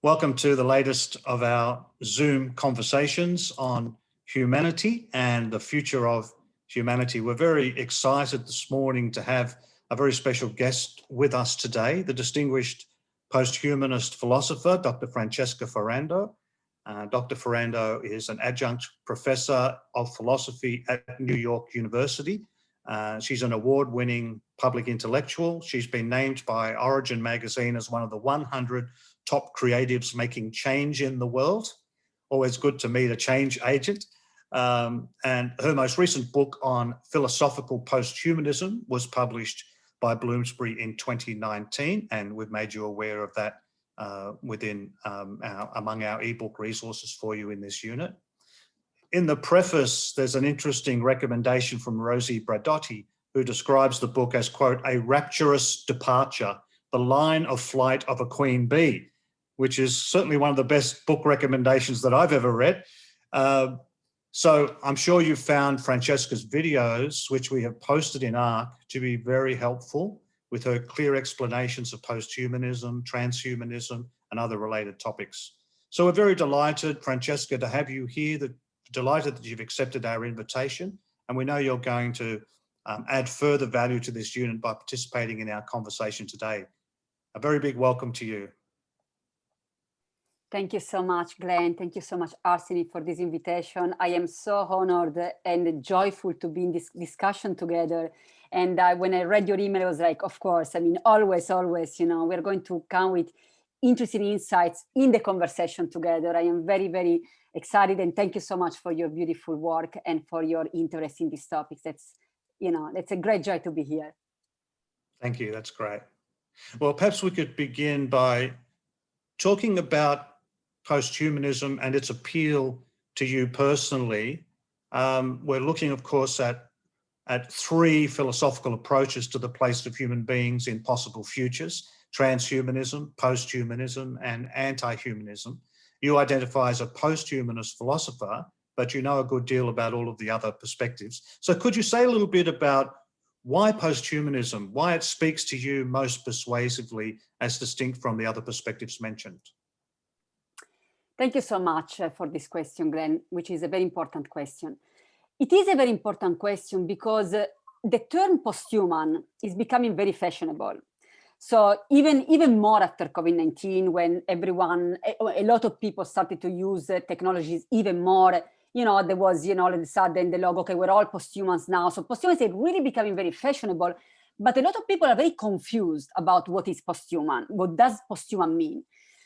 Welcome to the latest of our Zoom conversations on humanity and the future of humanity. We're very excited this morning to have a very special guest with us today, the distinguished posthumanist philosopher, Dr. Francesca Ferrando. Dr. Ferrando is an adjunct professor of philosophy at New York University. She's an award-winning public intellectual. She's been named by Origin magazine as one of the 100 top creatives making change in the world. Always good to meet a change agent. And her most recent book on philosophical posthumanism was published by Bloomsbury in 2019, and we've made you aware of that among our ebook resources for you in this unit. In the preface, there's an interesting recommendation from Rosy Braidotti, who describes the book as, quote, a rapturous departure, the line of flight of a queen bee, which is certainly one of the best book recommendations that I've ever read. So I'm sure you found Francesca's videos, which we have posted in ARC, to be very helpful with her clear explanations of posthumanism, transhumanism, and other related topics. So we're very delighted, Francesca, to have you here, delighted that you've accepted our invitation, and we know you're going to add further value to this unit by participating in our conversation today. A very big welcome to you. Thank you so much, Glenn. Thank you so much, Arseny, for this invitation. I am so honored and joyful to be in this discussion together. And when I read your email, I was like, of course, I mean, always, you know, we're going to come with interesting insights in the conversation together. I am very, very excited, and thank you so much for your beautiful work and for your interest in these topics. That's, you know, it's a great joy to be here. Thank you, that's great. Well, perhaps we could begin by talking about posthumanism and its appeal to you personally. We're looking, of course, at three philosophical approaches to the place of human beings in possible futures: transhumanism, posthumanism, and anti-humanism. You identify as a posthumanist philosopher, but you know a good deal about all of the other perspectives. So could you say a little bit about why posthumanism, why it speaks to you most persuasively as distinct from the other perspectives mentioned? Thank you so much for this question, Glenn, which is a very important question. It is a very important question because the term posthuman is becoming very fashionable. So even more after COVID-19, when a lot of people started to use technologies even more, you know, there was, you know, all of a sudden the logo, okay, we're all posthumans now. So posthumans are really becoming very fashionable, but a lot of people are very confused about what is posthuman. What does posthuman mean?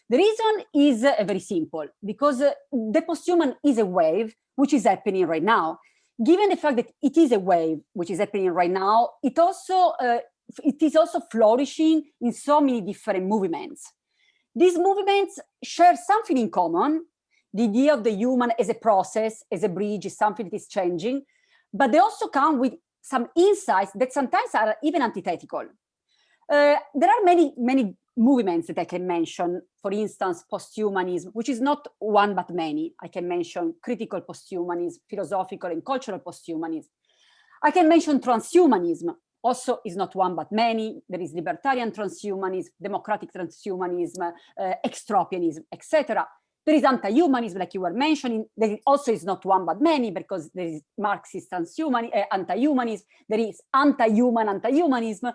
The reason is very simple, because the posthuman is a wave which is happening right now. Given the fact that it is a wave which is happening right now, it is also flourishing in so many different movements. These movements share something in common. The idea of the human as a process, as a bridge, is something that is changing, but they also come with some insights that sometimes are even antithetical. There are many movements that I can mention. For instance, posthumanism, which is not one but many. I can mention critical posthumanism, philosophical and cultural posthumanism. I can mention transhumanism, also is not one but many. There is libertarian transhumanism, democratic transhumanism, extropianism, etc. There is anti-humanism, like you were mentioning. There also is not one but many, because there is Marxist anti-humanism. There is anti-humanism.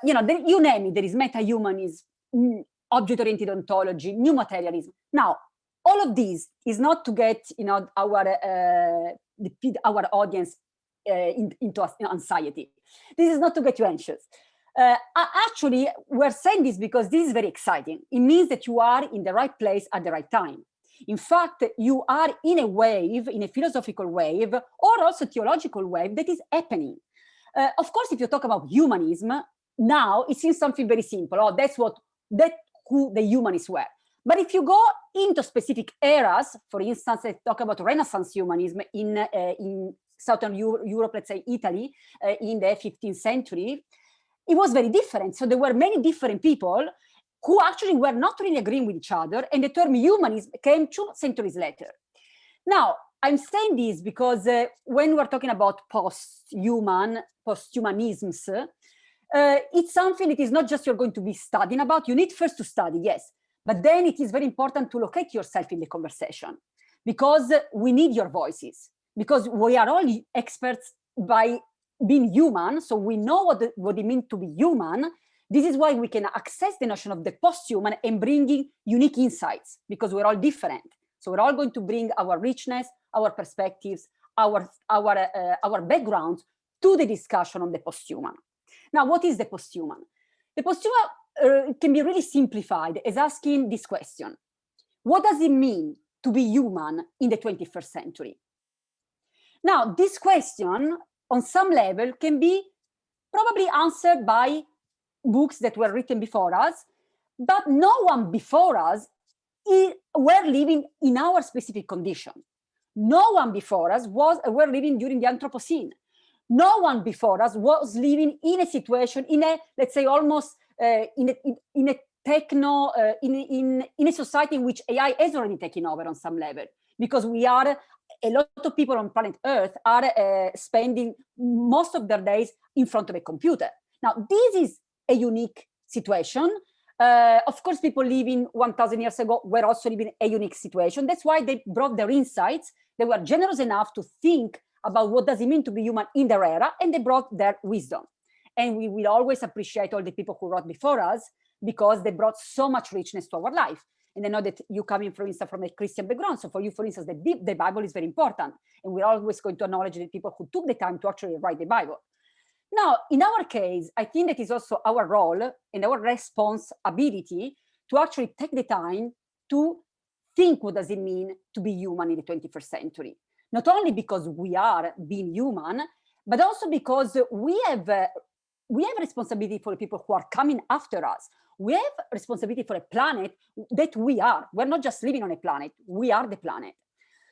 You know, you name it. There is meta-humanism, object-oriented ontology, new materialism. Now, all of these is not to get, you know, our audience into anxiety. This is not to get you anxious. Actually, we're saying this because this is very exciting. It means that you are in the right place at the right time. In fact, you are in a wave, in a philosophical wave, or also theological wave that is happening. Of course, if you talk about humanism, now it seems something very simple. Oh, that's who the humanists were. But if you go into specific eras, for instance, let's talk about Renaissance humanism in Southern Europe, let's say Italy, in the 15th century, it was very different. So there were many different people who actually were not really agreeing with each other, and the term humanism came 2 centuries later. Now, I'm saying this because when we're talking about posthumanisms, it's something that is not just you're going to be studying about. You need first to study, yes, But then it is very important to locate yourself in the conversation, because we need your voices, because we are all experts by being human, so we know what it means to be human. This is why we can access the notion of the post-human and bringing unique insights, because we're all different. So we're all going to bring our richness, our perspectives, our backgrounds to the discussion on the post-human. Now, what is the post-human? The post-human can be really simplified as asking this question: what does it mean to be human in the 21st century? Now, this question, on some level, can be probably answered by books that were written before us, but no one before us were living in our specific condition. No one before us were living during the Anthropocene. No one before us was living in a situation, in a, let's say, almost in a society in which AI has already taken over on some level, because a lot of people on planet Earth are spending most of their days in front of a computer. Now, this is a unique situation. Of course, people living 1,000 years ago were also living a unique situation. That's why they brought their insights. They were generous enough to think about what does it mean to be human in their era, and they brought their wisdom. And we will always appreciate all the people who wrote before us, because they brought so much richness to our life. And I know that you come in, for instance, from a Christian background. So for you, for instance, the Bible is very important. And we're always going to acknowledge the people who took the time to actually write the Bible. Now, in our case, I think that is also our role and our responsibility to actually take the time to think what does it mean to be human in the 21st century. Not only because we are being human, but also because we have responsibility for the people who are coming after us. We have responsibility for a planet that we are. We're not just living on a planet, we are the planet.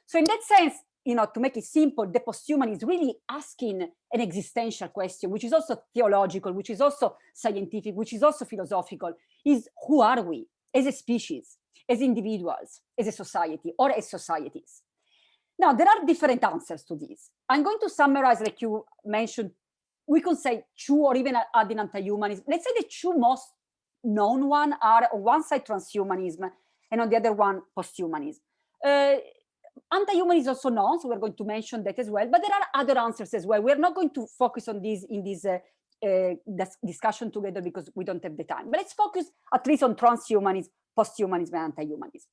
So in that sense, to make it simple, the posthuman is really asking an existential question, which is also theological, which is also scientific, which is also philosophical, is who are we as a species, as individuals, as a society, or as societies? Now, there are different answers to this. I'm going to summarize, like you mentioned, we could say two, or even adding anti-humanism. Let's say the two most known one are on one side transhumanism, and on the other one posthumanism. Anti-humanism is also known, so we're going to mention that as well, but there are other answers as well. We're not going to focus on this in this discussion together because we don't have the time, but let's focus at least on transhumanism, posthumanism, and anti-humanism.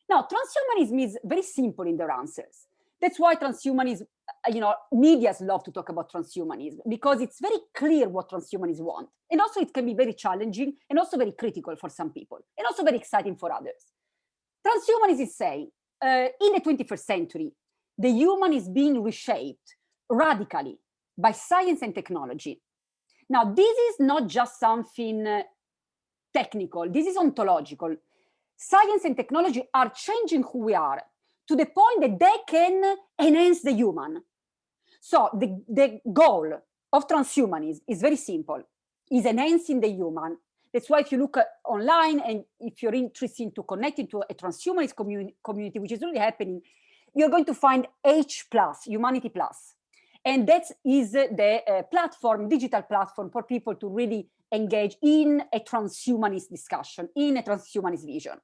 Now, transhumanism is very simple in their answers. That's why transhumanism, medias love to talk about transhumanism, because it's very clear what transhumanists want. And also it can be very challenging and also very critical for some people, and also very exciting for others. Transhumanism is saying, in the 21st century, the human is being reshaped radically by science and technology. Now, this is not just something technical, this is ontological. Science and technology are changing who we are to the point that they can enhance the human. So the goal of transhumanism is very simple, is enhancing the human. That's why if you look online and if you're interested to connect into a transhumanist community, which is really happening, you're going to find H+, Humanity Plus. And that is the digital platform for people to really engage in a transhumanist discussion, in a transhumanist vision.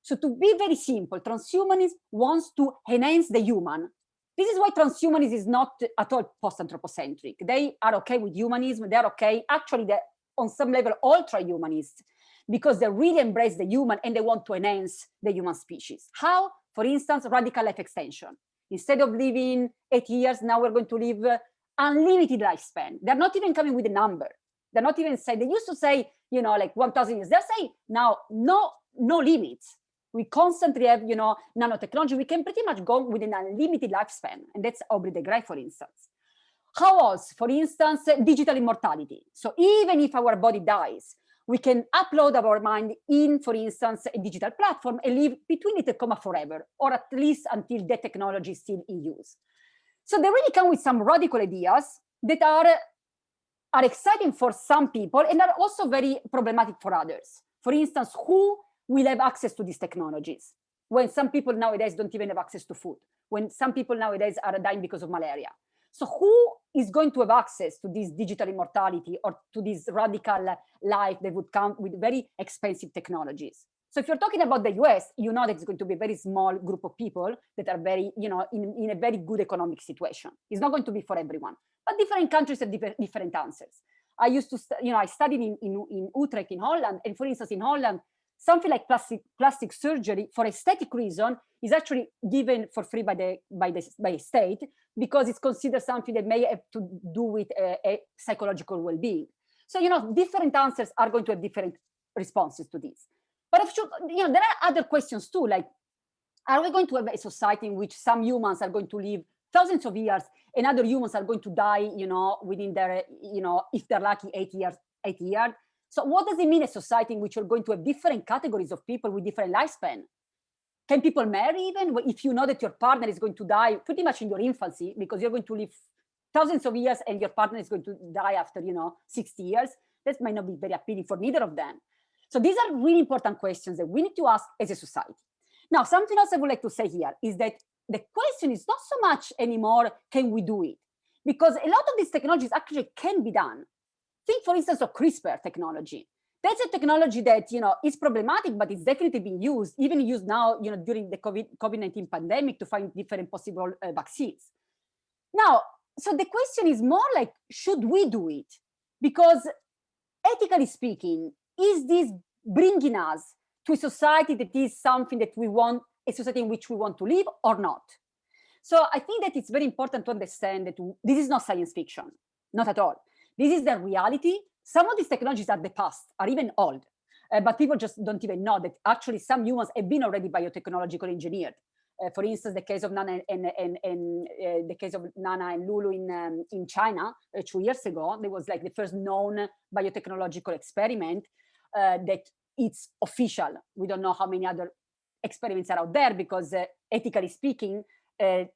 So to be very simple, transhumanism wants to enhance the human. This is why transhumanism is not at all post-anthropocentric. They are okay with humanism. They're okay. Actually, they're on some level ultra-humanists, because they really embrace the human and they want to enhance the human species. How? For instance, radical life extension. Instead of living 8 years, now we're going to live unlimited lifespan. They're not even coming with a number. They're not even saying, they used to say, like 1,000 years. They're saying now, no limits. We constantly have, nanotechnology. We can pretty much go with an unlimited lifespan. And that's Aubrey de Grey, for instance. How else? For instance, digital immortality. So even if our body dies, we can upload our mind in, for instance, a digital platform and live between it and coma forever, or at least until that technology is still in use. So they really come with some radical ideas that are exciting for some people and are also very problematic for others. For instance, who will have access to these technologies when some people nowadays don't even have access to food, when some people nowadays are dying because of malaria? So who is going to have access to this digital immortality or to this radical life that would come with very expensive technologies? So if you're talking about the US, you know that it's going to be a very small group of people that are very, in a very good economic situation. It's not going to be for everyone, but different countries have different answers. I used to, I studied in Utrecht in Holland, and for instance, in Holland, something like plastic surgery for aesthetic reason is actually given for free by the state, because it's considered something that may have to do with a psychological well-being. So, different answers are going to have different responses to this. But there are other questions too, like, are we going to have a society in which some humans are going to live thousands of years and other humans are going to die, within their, if they're lucky, 8 years? So what does it mean, a society in which you're going to have different categories of people with different lifespan? Can people marry even if you know that your partner is going to die pretty much in your infancy, because you're going to live thousands of years and your partner is going to die after, 60 years? That might not be very appealing for neither of them. So these are really important questions that we need to ask as a society. Now, something else I would like to say here is that the question is not so much anymore, can we do it? Because a lot of these technologies actually can be done. Think, for instance, of CRISPR technology. That's a technology that, is problematic, but it's definitely being used, even used now, during the COVID-19 pandemic to find different possible vaccines. Now, so the question is more like, should we do it? Because ethically speaking, is this bringing us to a society that is something that we want, a society in which we want to live or not? So I think that it's very important to understand that this is not science fiction, not at all. This is the reality. Some of these technologies are the past, are even old, but people just don't even know that actually some humans have been already biotechnologically engineered. For instance, the case of Nana and Lulu in China 2 years ago, there was like the first known biotechnological experiment that it's official. We don't know how many other experiments are out there, because ethically speaking, the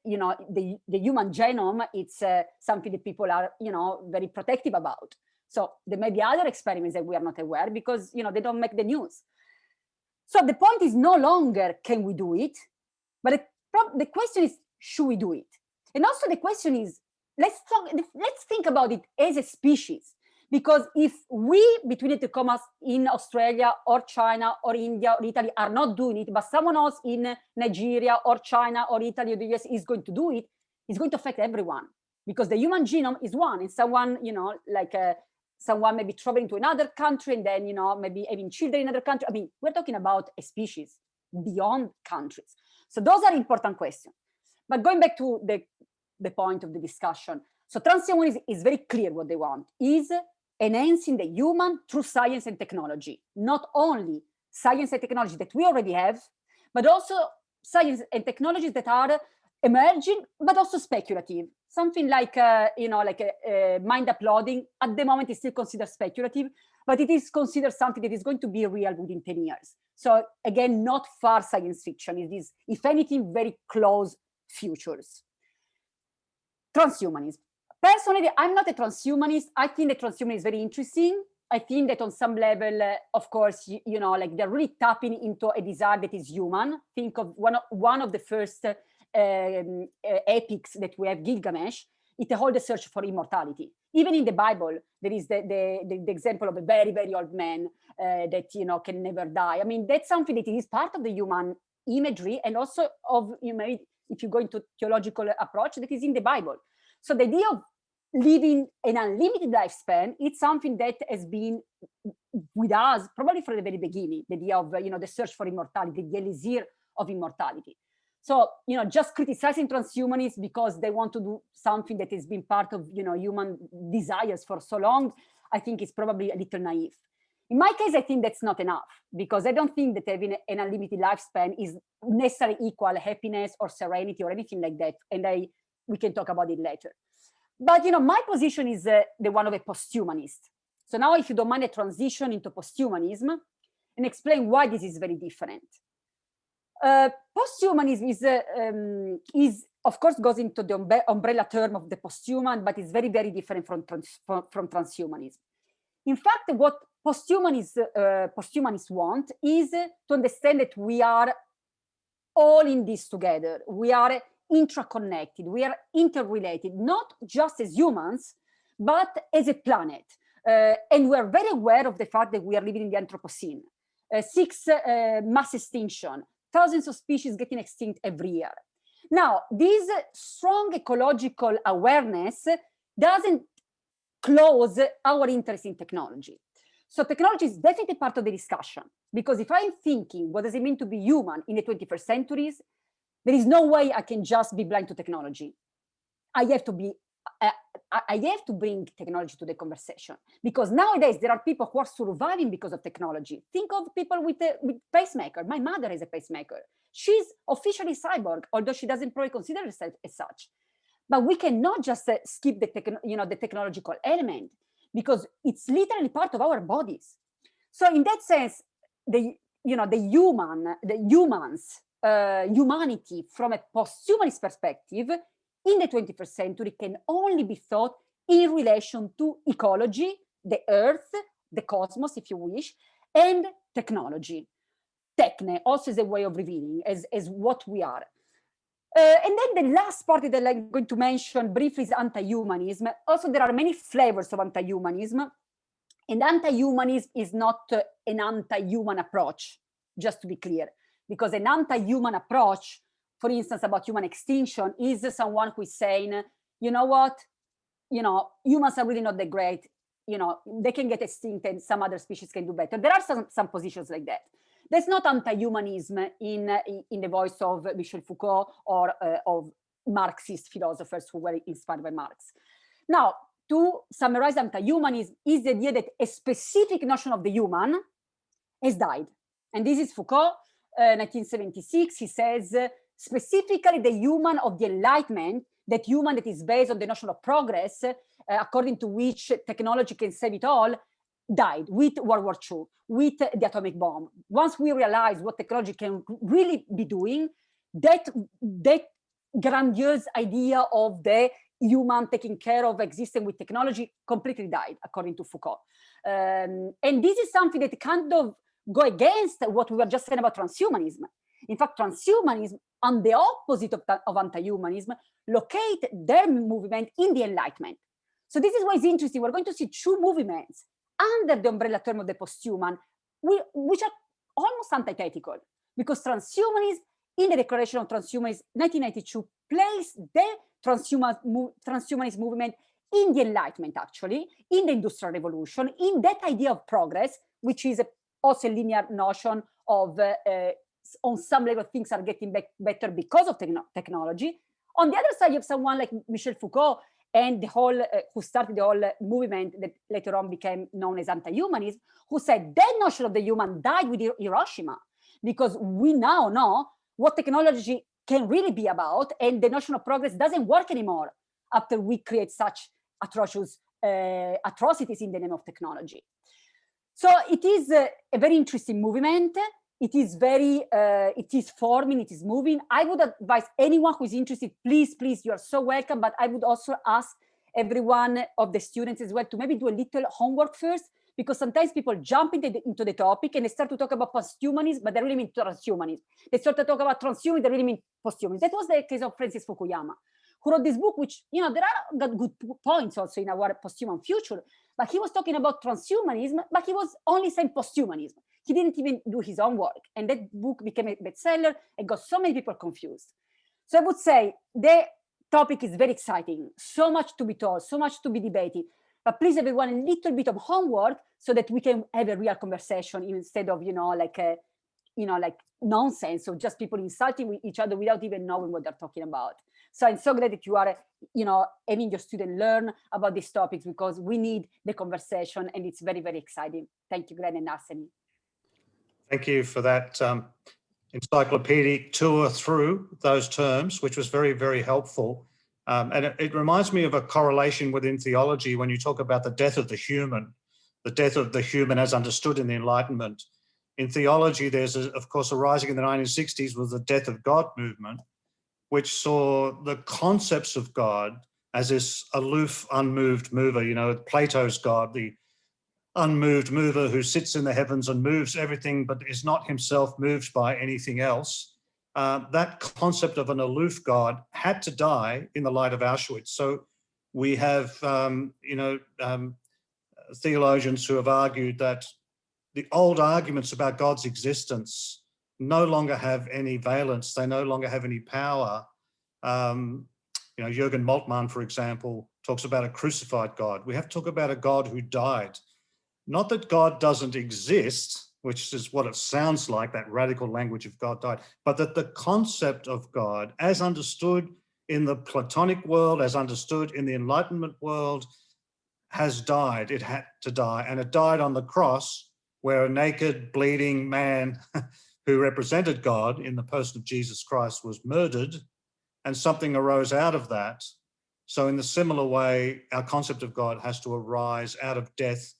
human genome, it's something that people are, very protective about. So there may be other experiments that we are not aware, because, they don't make the news. So the point is no longer can we do it, but the question is, should we do it? And also the question is, let's think about it as a species. Because if we, between the commas, in Australia or China or India or Italy are not doing it, but someone else in Nigeria or China or Italy or the US is going to do it, it's going to affect everyone. Because the human genome is one, and someone, someone may be traveling to another country and then, maybe having children in another country. I mean, we're talking about a species beyond countries. So those are important questions. But going back to the point of the discussion. So transhumanism is very clear what they want, is enhancing the human through science and technology. Not only science and technology that we already have, but also science and technologies that are emerging, but also speculative. Something like, mind uploading, at the moment is still considered speculative, but it is considered something that is going to be real within 10 years. So again, not far science fiction. It is, if anything, very close futures. Transhumanism. Personally, I'm not a transhumanist. I think that transhumanism is very interesting. I think that on some level, of course, they're really tapping into a desire that is human. Think of one of the first epics that we have, Gilgamesh. It holds the search for immortality. Even in the Bible, there is the example of a very, very old man that can never die. I mean, that's something that is part of the human imagery, and also of, if you go into theological approach, that is in the Bible. So the idea of living an unlimited lifespan, it's something that has been with us probably from the very beginning. The idea of the search for immortality, the elixir of immortality. So just criticizing transhumanists because they want to do something that has been part of human desires for so long, I think is probably a little naive. In my case, I think that's not enough, because I don't think that having an unlimited lifespan is necessarily equal happiness or serenity or anything like that. And we can talk about it later. But my position is the one of a posthumanist. So now, if you don't mind, a transition into posthumanism and explain why this is very different. Posthumanism is of course goes into the umbrella term of the posthuman, but it's very, very different from transhumanism. In fact, what posthumanists want is to understand that we are all in this together. We are intraconnected, we are interrelated, not just as humans, but as a planet. And we're very aware of the fact that we are living in the Anthropocene. 6 mass extinction, thousands of species getting extinct every year. Now, this strong ecological awareness doesn't close our interest in technology. So technology is definitely part of the discussion, because if I'm thinking, what does it mean to be human in the 21st centuries, there is no way I can just be blind to technology. I have to bring technology to the conversation, because nowadays there are people who are surviving because of technology. Think of people with pacemaker. My mother is a pacemaker. She's officially cyborg, although she doesn't probably consider herself as such. But we cannot just skip the technological element, because it's literally part of our bodies. So in that sense, humanity from a posthumanist perspective in the 21st century can only be thought in relation to ecology, the earth, the cosmos, if you wish, and technology. Techne also is a way of revealing as what we are. And then the last part that I'm going to mention briefly is anti-humanism. Also, there are many flavors of anti-humanism, and anti-humanism is not an anti-human approach, just to be clear, because an anti-human approach, for instance, about human extinction, is someone who is saying, you know what, humans are really not that great, they can get extinct and some other species can do better. There are some positions like that. There's not anti-humanism in the voice of Michel Foucault or of Marxist philosophers who were inspired by Marx. Now, to summarize anti-humanism is the idea that a specific notion of the human has died. And this is Foucault, 1976. He says, specifically the human of the Enlightenment, that human that is based on the notion of progress, according to which technology can save it all, died with World War II, with the atomic bomb. Once we realize what technology can really be doing, that grandiose idea of the human taking care of existing with technology completely died, according to Foucault. And this is something that kind of go against what we were just saying about transhumanism. In fact, transhumanism, on the opposite of anti-humanism, locate their movement in the Enlightenment. So this is why it's interesting. We're going to see two movements under the umbrella term of the posthuman, which are almost antithetical, because transhumanism, in the Declaration of Transhumanism, 1992, placed the transhumanist movement in the Enlightenment, actually, in the Industrial Revolution, in that idea of progress, which is also a linear notion of, on some level, things are getting better because of technology. On the other side, you have someone like Michel Foucault, and the whole, who started the whole movement that later on became known as anti-humanism, who said that notion of the human died with Hiroshima, because we now know what technology can really be about, and the notion of progress doesn't work anymore after we create such atrocities in the name of technology. So it is a very interesting movement. It is very, it is forming, it is moving. I would advise anyone who is interested, please, you are so welcome, but I would also ask everyone of the students as well to maybe do a little homework first, because sometimes people jump into the topic and they start to talk about posthumanism, but they really mean transhumanism. They start to talk about transhumanism, they really mean posthumanism. That was the case of Francis Fukuyama, who wrote this book, which, there are good points also in our posthuman future, but he was talking about transhumanism, but he was only saying posthumanism. He didn't even do his own work. And that book became a bestseller and got so many people confused. So I would say the topic is very exciting, so much to be told, so much to be debated. But please, everyone, a little bit of homework so that we can have a real conversation instead of, like nonsense of just people insulting each other without even knowing what they're talking about. So I'm so glad that you are, having your students learn about these topics, because we need the conversation and it's very, very exciting. Thank you, Glenn and Arseny. Thank you for that encyclopedic tour through those terms, which was very, very helpful. And it reminds me of a correlation within theology when you talk about the death of the human as understood in the Enlightenment. In theology, there's, of course, arising in the 1960s was the death of God movement, which saw the concepts of God as this aloof, unmoved mover, Plato's God, the unmoved mover who sits in the heavens and moves everything, but is not himself moved by anything else. That concept of an aloof God had to die in the light of Auschwitz. So we have, theologians who have argued that the old arguments about God's existence no longer have any valence. They no longer have any power. You know, Jürgen Moltmann, for example, talks about a crucified God. We have to talk about a God who died. Not that God doesn't exist, which is what it sounds like, that radical language of God died, but that the concept of God, as understood in the Platonic world, as understood in the Enlightenment world, has died. It had to die, and it died on the cross, where a naked, bleeding man who represented God in the person of Jesus Christ was murdered, and something arose out of that. So in the similar way, our concept of God has to arise out of death,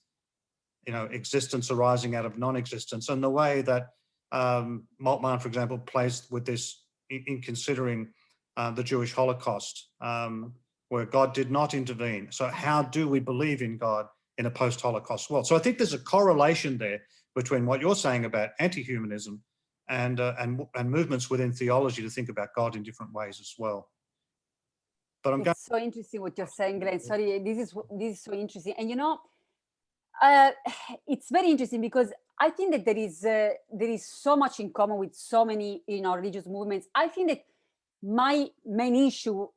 you know, existence arising out of non-existence. And the way that Moltmann, for example, plays with this in considering the Jewish Holocaust, where God did not intervene. So how do we believe in God in a post-Holocaust world? So I think there's a correlation there between what you're saying about anti-humanism and movements within theology to think about God in different ways as well. But it's so interesting what you're saying, Glenn. Sorry, this is so interesting. And you know, it's very interesting because I think that there is so much in common with so many, you know, religious movements. I think that my main issue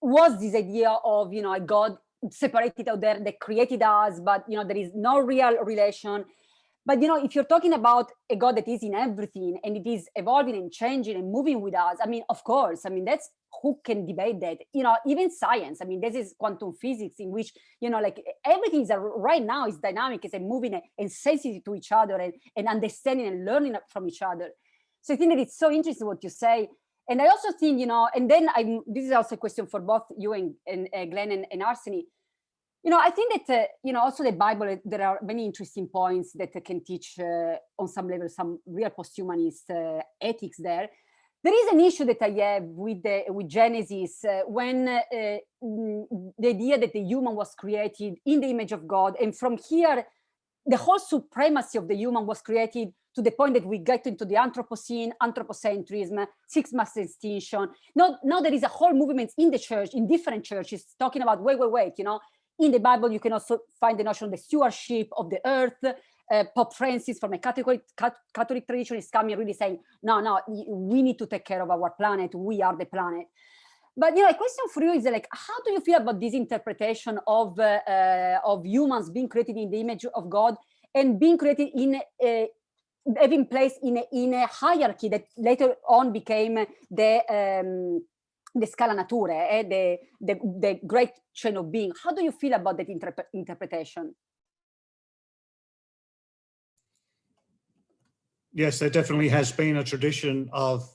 was this idea of, you know, a God separated out there that created us, but, you know, there is no real relation. But, you know, if you're talking about a God that is in everything and it is evolving and changing and moving with us, I mean, of course, I mean, that's, who can debate that? You know, even science, I mean, this is quantum physics in which, you know, like everything is right now is dynamic, is moving and sensitive to each other and understanding and learning from each other. So I think that it's so interesting what you say. And I also think, you know, and then this is also a question for both you and Glenn and Arseny. You know, I think that, you know, also the Bible, there are many interesting points that can teach on some level, some real posthumanist ethics there. There is an issue that I have with Genesis when the idea that the human was created in the image of God. And from here, the whole supremacy of the human was created to the point that we get into the Anthropocene, anthropocentrism, sixth mass extinction. Now there is a whole movement in the church, in different churches, talking about, wait, you know, in the Bible, you can also find the notion of the stewardship of the earth. Pope Francis, from a Catholic tradition, is coming really saying, no, we need to take care of our planet. We are the planet. But, you know, a question for you is like, how do you feel about this interpretation of humans being created in the image of God and being created in having place in a hierarchy that later on became the Scala Naturae, the great chain of being? How do you feel about that interpretation? Yes, there definitely has been a tradition of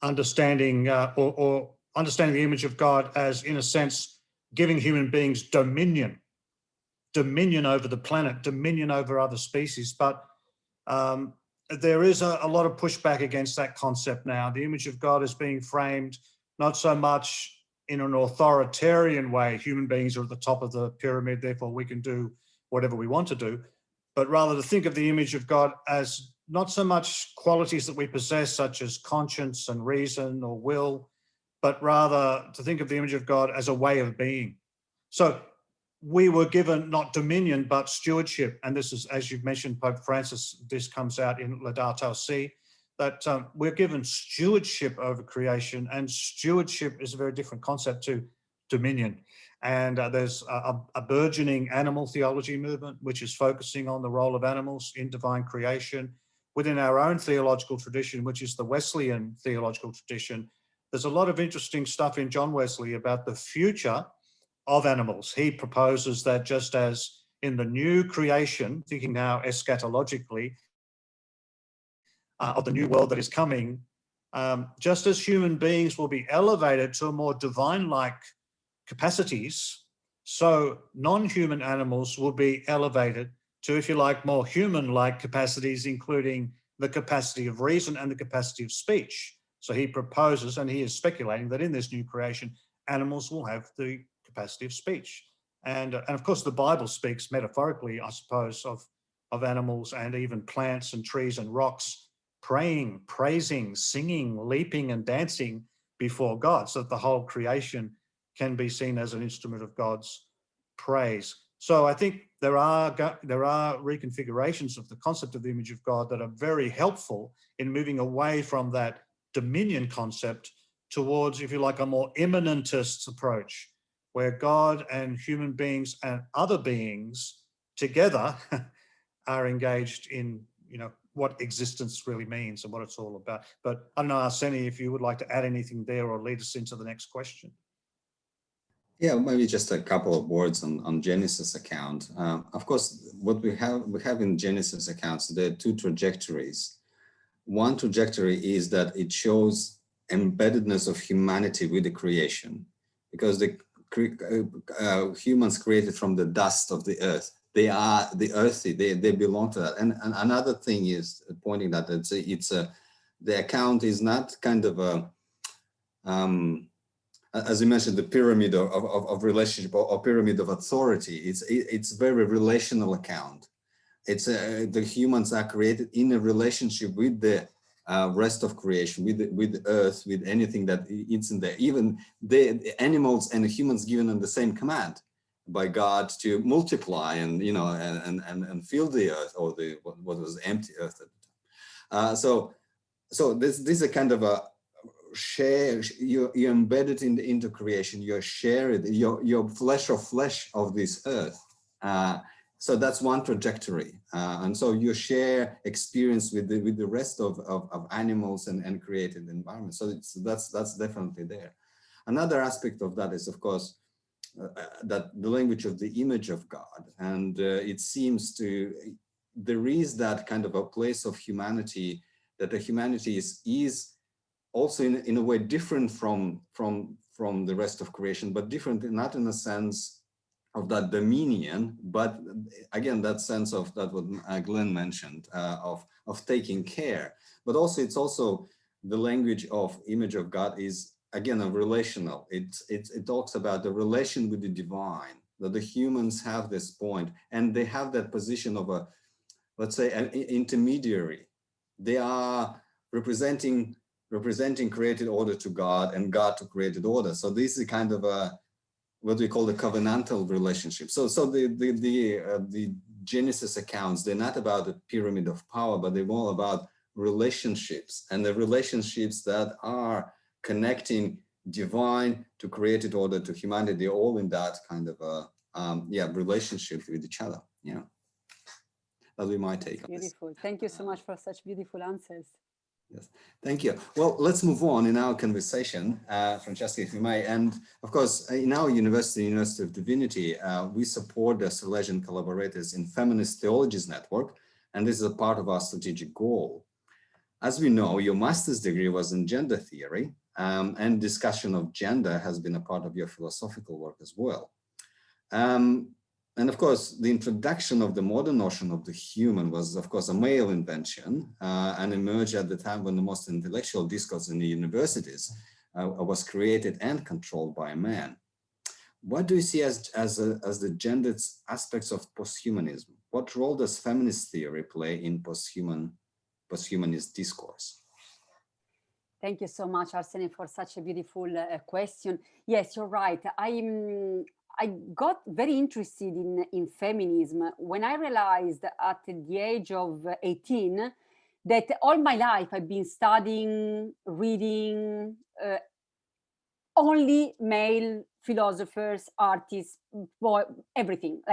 understanding or understanding the image of God as, in a sense, giving human beings dominion over the planet, dominion over other species. But there is a lot of pushback against that concept now. The image of God is being framed not so much in an authoritarian way, human beings are at the top of the pyramid, therefore we can do whatever we want to do, but rather to think of the image of God as not so much qualities that we possess, such as conscience and reason or will, but rather to think of the image of God as a way of being. So we were given not dominion, but stewardship. And this is, as you've mentioned, Pope Francis, this comes out in Laudato Si, that we're given stewardship over creation, and stewardship is a very different concept to dominion. And there's a burgeoning animal theology movement, which is focusing on the role of animals in divine creation. Within our own theological tradition, which is the Wesleyan theological tradition, there's a lot of interesting stuff in John Wesley about the future of animals. He proposes that just as in the new creation, thinking now eschatologically, of the new world that is coming, just as human beings will be elevated to a more divine-like capacities, so non-human animals will be elevated to, if you like, more human-like capacities, including the capacity of reason and the capacity of speech. So he proposes, and he is speculating, that in this new creation, animals will have the capacity of speech. And of course, the Bible speaks metaphorically, I suppose, of animals and even plants and trees and rocks praying, praising, singing, leaping and dancing before God, so that the whole creation can be seen as an instrument of God's praise. So I think there are reconfigurations of the concept of the image of God that are very helpful in moving away from that dominion concept towards, if you like, a more immanentist approach, where God and human beings and other beings together are engaged in, what existence really means and what it's all about. But I don't know, Arseni, if you would like to add anything there or lead us into the next question. Yeah, maybe just a couple of words on Genesis account. Of course, what we have in Genesis accounts, there are two trajectories. One trajectory is that it shows embeddedness of humanity with the creation, because the humans created from the dust of the earth. They are the earthy, they belong to that. And another thing is pointing that the account is not kind of a, as you mentioned, the pyramid of relationship or pyramid of authority. It's very relational account. It's the humans are created in a relationship with the rest of creation, with the earth, with anything that is in there. Even the animals and the humans given on the same command by God to multiply and and fill the earth, or the what was empty earth at the time. So this is a kind of a share. You're embedded into creation. You're shared. You're flesh of this earth. So that's one trajectory, and so you share experience with the rest of animals and created environment. So that's definitely there. Another aspect of that is, of course, that the language of the image of God, and it seems there is that kind of a place of humanity, that the humanity is also in a way different from the rest of creation, but different not in a sense of that dominion, but again, that sense of that what Glenn mentioned, of taking care. But also, it's also the language of image of God is, again, a relational. It talks about the relation with the divine, that the humans have this point, and they have that position of a, let's say, an intermediary. They are representing created order to God and God to created order. So this is kind of a, what we call the covenantal relationship. So the Genesis accounts, they're not about the pyramid of power, but they're more about relationships, and the relationships that are connecting divine to created order to humanity, all in that kind of a relationship with each other. Yeah, that'll be my take on this. Beautiful. Thank you so much for such beautiful answers. Yes, thank you. Well, let's move on in our conversation, Francesca, if you may. And of course, in our university, University of Divinity, we support the Salesian collaborators in Feminist Theologies Network, and this is a part of our strategic goal. As we know, your master's degree was in gender theory, and discussion of gender has been a part of your philosophical work as well. And of course, the introduction of the modern notion of the human was, of course, a male invention, and emerged at the time when the most intellectual discourse in the universities was created and controlled by a man. What do you see as the gendered aspects of posthumanism? What role does feminist theory play in posthumanist discourse? Thank you so much, Arsene, for such a beautiful question. Yes, you're right. I got very interested in feminism when I realized at the age of 18 that all my life I've been studying, reading only male philosophers, artists, everything.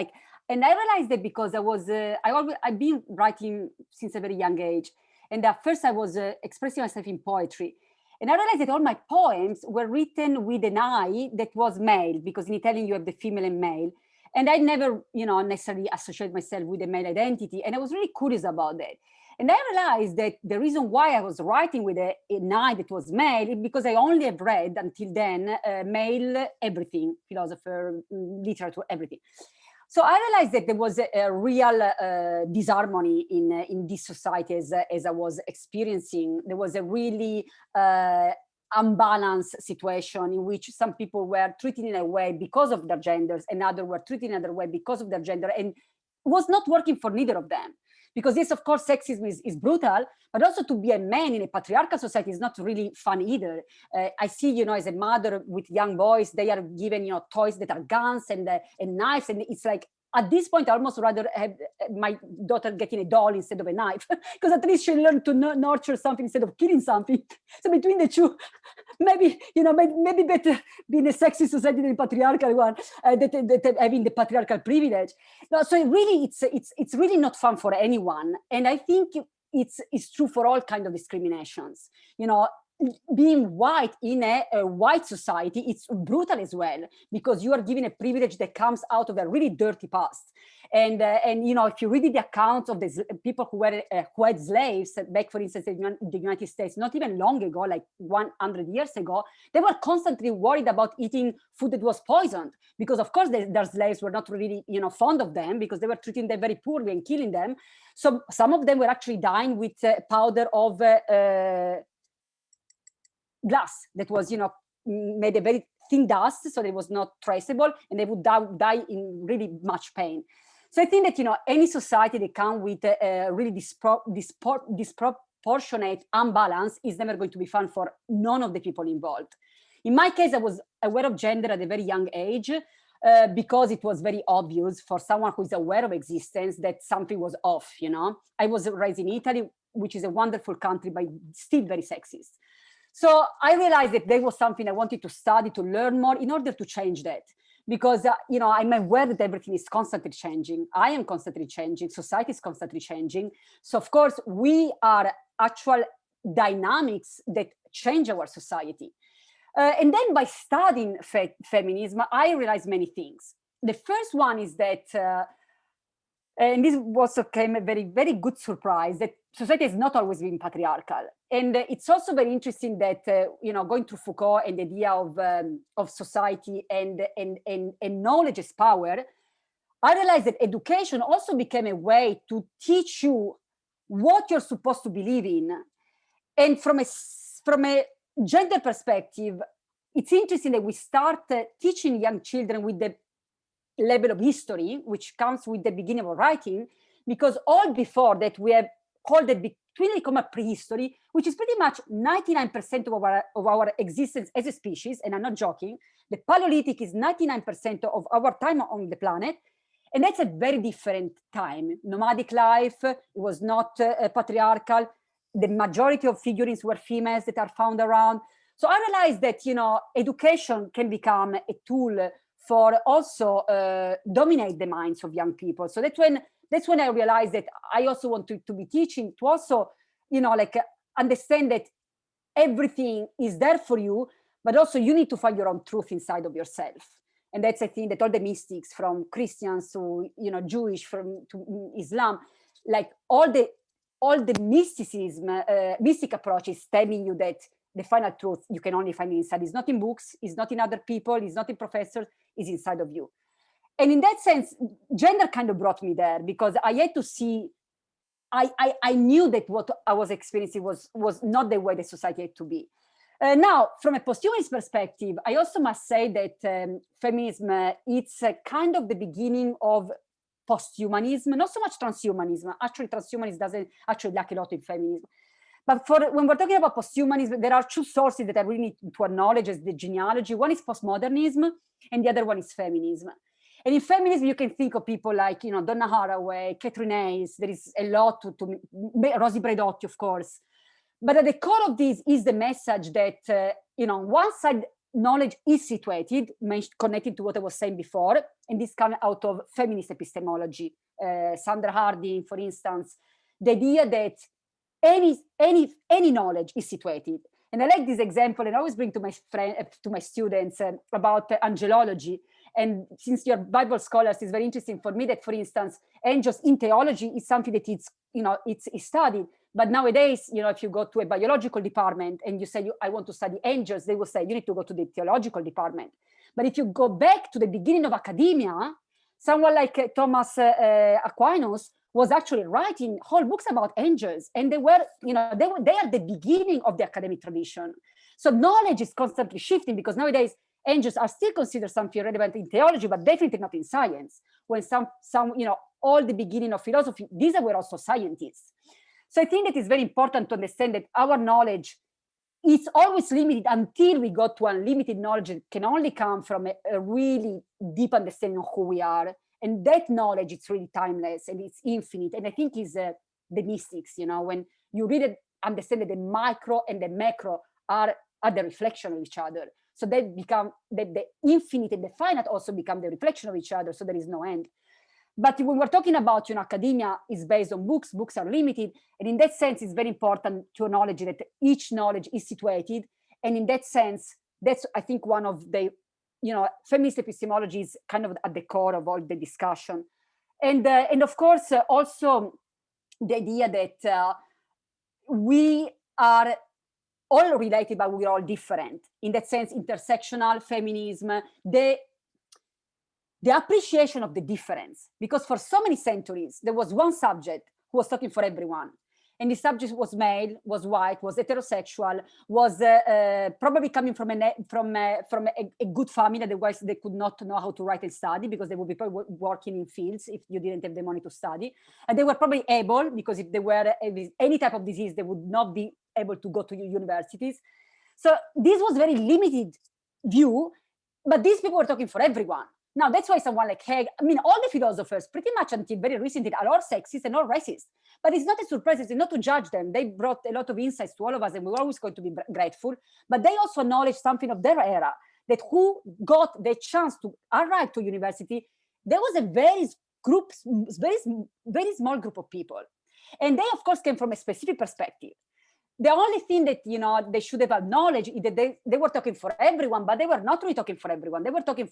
And I realized that because I've been writing since a very young age, and at first I was expressing myself in poetry. And I realized that all my poems were written with an I that was male, because in Italian you have the female and male. And I never, necessarily associate myself with a male identity. And I was really curious about that. And I realized that the reason why I was writing with an I that was male is because I only have read until then male everything, philosopher, literature, everything. So I realized that there was a real disharmony in this society as I was experiencing. There was a really unbalanced situation in which some people were treated in a way because of their genders, and others were treated in another way because of their gender, and it was not working for neither of them. Because yes, of course, sexism is brutal, but also to be a man in a patriarchal society is not really fun either. I see, as a mother with young boys, they are given, toys that are guns and knives, and it's like at this point, I almost rather have my daughter getting a doll instead of a knife, because at least she learned to nurture something instead of killing something. So between the two, maybe better being a sexy society than a patriarchal one, that having the patriarchal privilege. No, so it's really not fun for anyone, and I think it's true for all kinds of discriminations. Being white in a white society, it's brutal as well, because you are given a privilege that comes out of a really dirty past. And if you read the accounts of the people who had slaves back, for instance, in the United States, not even long ago, like 100 years ago, they were constantly worried about eating food that was poisoned, because of course their slaves were not really, fond of them, because they were treating them very poorly and killing them. So some of them were actually dying with powder of glass that was, made a very thin dust, so it was not traceable, and they would die in really much pain. So I think that, any society that comes with a really disproportionate imbalance is never going to be fun for none of the people involved. In my case, I was aware of gender at a very young age, because it was very obvious for someone who is aware of existence that something was off. I was raised in Italy, which is a wonderful country, but still very sexist. So I realized that there was something I wanted to study, to learn more in order to change that. Because, I'm aware that everything is constantly changing. I am constantly changing. Society is constantly changing. So, of course, we are actual dynamics that change our society. And then by studying feminism, I realized many things. The first one is that, and this also came a very, very good surprise, that society has not always been patriarchal. And it's also very interesting that, going through Foucault and the idea of society and knowledge as power, I realized that education also became a way to teach you what you're supposed to believe in. And from a gender perspective, it's interesting that we start teaching young children with the level of history, which comes with the beginning of writing, because all before that we have called it between prehistory, which is pretty much 99% of our existence as a species, and I'm not joking. The Paleolithic is 99% of our time on the planet, and that's a very different time. Nomadic life, it was not patriarchal. The majority of figurines were females that are found around. So I realized that, education can become a tool for also dominate the minds of young people. So that's when I realized that I also want to be teaching to also, understand that everything is there for you, but also you need to find your own truth inside of yourself. And that's, I think, that all the mystics, from Christians to, Jewish, to Islam, like all the mysticism, mystic approaches telling you that the final truth you can only find inside. It's not in books, it's not in other people, it's not in professors, it's inside of you. And in that sense, gender kind of brought me there, because I had to see, I knew that what I was experiencing was not the way the society had to be. Now, from a posthumanist perspective, I also must say that feminism, it's kind of the beginning of posthumanism, not so much transhumanism. Actually, transhumanism doesn't actually lack a lot in feminism. But when we're talking about posthumanism, there are two sources that I really need to acknowledge as the genealogy. One is postmodernism, and the other one is feminism. And in feminism, you can think of people like, Donna Haraway, Catherine Hayes. There is a lot to Rosy Braidotti, of course. But at the core of this is the message that, one side knowledge is situated, connected to what I was saying before, and this comes out of feminist epistemology. Sandra Harding, for instance, the idea that any knowledge is situated. And I like this example, and I always bring to my students about angelology. And since you're Bible scholars, it's very interesting for me that, for instance, angels in theology is something that it's studied. But nowadays, if you go to a biological department and you say, I want to study angels, they will say, you need to go to the theological department. But if you go back to the beginning of academia, someone like Thomas Aquinas was actually writing whole books about angels. And they are the beginning of the academic tradition. So knowledge is constantly shifting, because nowadays angels are still considered something relevant in theology, but definitely not in science. When all the beginning of philosophy, these were also scientists. So I think that it's very important to understand that our knowledge is always limited until we got to unlimited knowledge that can only come from a really deep understanding of who we are And that knowledge, it's really timeless and it's infinite. And I think is the mystics, when you really understand that the micro and the macro are the reflection of each other. So they become, the infinite and the finite also become the reflection of each other. So there is no end. But when we're talking about, academia is based on books are limited. And in that sense, it's very important to acknowledge that each knowledge is situated. And in that sense, that's, I think, one of the, feminist epistemology is kind of at the core of all the discussion. And of course, also the idea that we are all related, but we're all different. In that sense, intersectional feminism, the appreciation of the difference, because for so many centuries, there was one subject who was talking for everyone. And the subject was male, was white, was heterosexual, was probably coming from a good family, otherwise they could not know how to write and study, because they would be probably working in fields if you didn't have the money to study. And they were probably able, because if they were any type of disease, they would not be able to go to universities. So this was very limited view, but these people were talking for everyone. Now, that's why someone like Hegel, all the philosophers, pretty much until very recently, are all sexist and all racist. But it's not a surprise, it's not to judge them. They brought a lot of insights to all of us, and we're always going to be grateful. But they also acknowledge something of their era, that who got the chance to arrive to university, there was a very small group of people. And they, of course, came from a specific perspective. The only thing that, they should have acknowledged is that they were talking for everyone, but they were not really talking for everyone. They were talking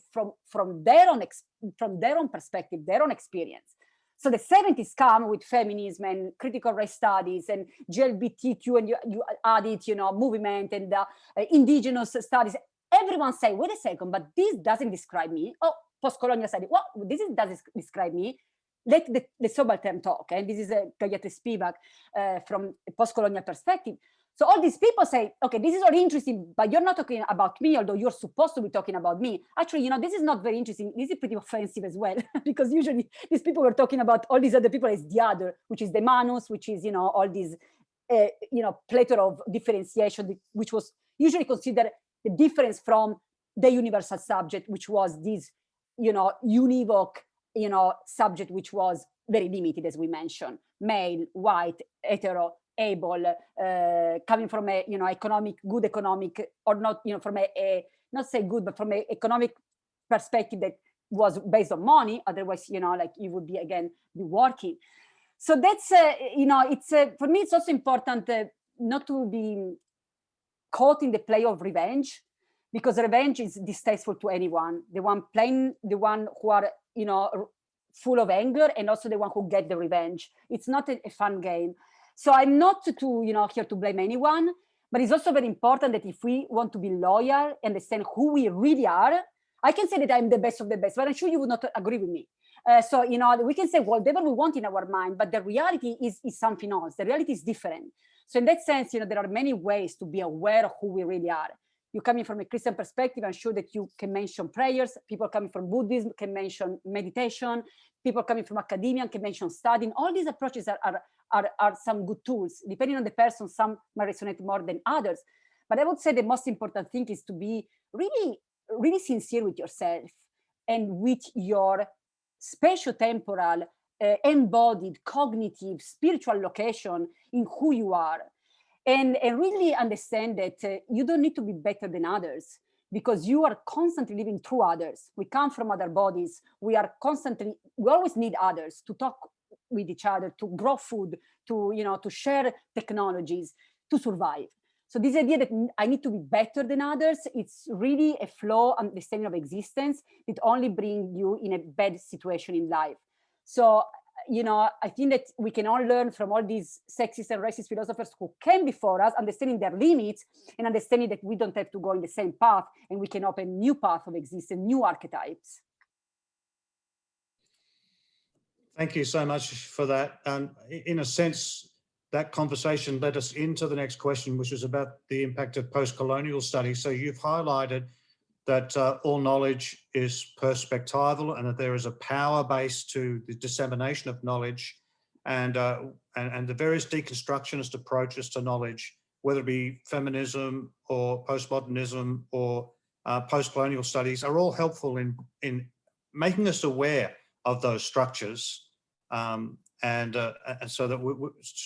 from their own perspective, their own experience. So the 70s come with feminism and critical race studies and GLBTQ, and you added, movement and indigenous studies. Everyone say, wait a second, but this doesn't describe me. Oh, post-colonial study. Well, doesn't describe me. Let the subaltern talk, and this is Gayatri Spivak from a post-colonial perspective. So all these people say, okay, this is all interesting, but you're not talking about me, although you're supposed to be talking about me. Actually, this is not very interesting. This is pretty offensive as well, because usually these people were talking about all these other people as the other, which is the manus, which is, all these, plethora of differentiation, which was usually considered the difference from the universal subject, which was this, univoc, subject, which was very limited, as we mentioned, male, white, hetero, able, coming from a, good economic, or not, from a not say good, but from an economic perspective that was based on money. Otherwise, like you would be working. So that's, it's, for me, it's also important not to be caught in the play of revenge, because revenge is distasteful to anyone. The one playing, the one who are, full of anger, and also the one who get the revenge. It's not a fun game. So I'm not here to blame anyone, but it's also very important that if we want to be loyal, understand who we really are. I can say that I'm the best of the best, but I'm sure you would not agree with me. So, we can say whatever we want in our mind, but the reality is something else. The reality is different. So in that sense, there are many ways to be aware of who we really are. You coming from a Christian perspective, I'm sure that you can mention prayers. People coming from Buddhism can mention meditation. People coming from academia can mention studying. All these approaches are some good tools. Depending on the person, some might resonate more than others. But I would say the most important thing is to be really, really sincere with yourself and with your spatio-temporal, embodied, cognitive, spiritual location in who you are. And really understand that you don't need to be better than others, because you are constantly living through others. We come from other bodies. We always need others to talk with each other, to grow food, to share technologies, to survive. So this idea that I need to be better than others, it's really a flawed understanding of existence. It only brings you in a bad situation in life. So, I think that we can all learn from all these sexist and racist philosophers who came before us, understanding their limits and understanding that we don't have to go in the same path, and we can open new paths of existence, new archetypes. Thank you so much for that. In a sense, that conversation led us into the next question, which was about the impact of post-colonial studies. So you've highlighted that all knowledge is perspectival, and that there is a power base to the dissemination of knowledge, and the various deconstructionist approaches to knowledge, whether it be feminism or postmodernism or post-colonial studies, are all helpful in making us aware of those structures, and so that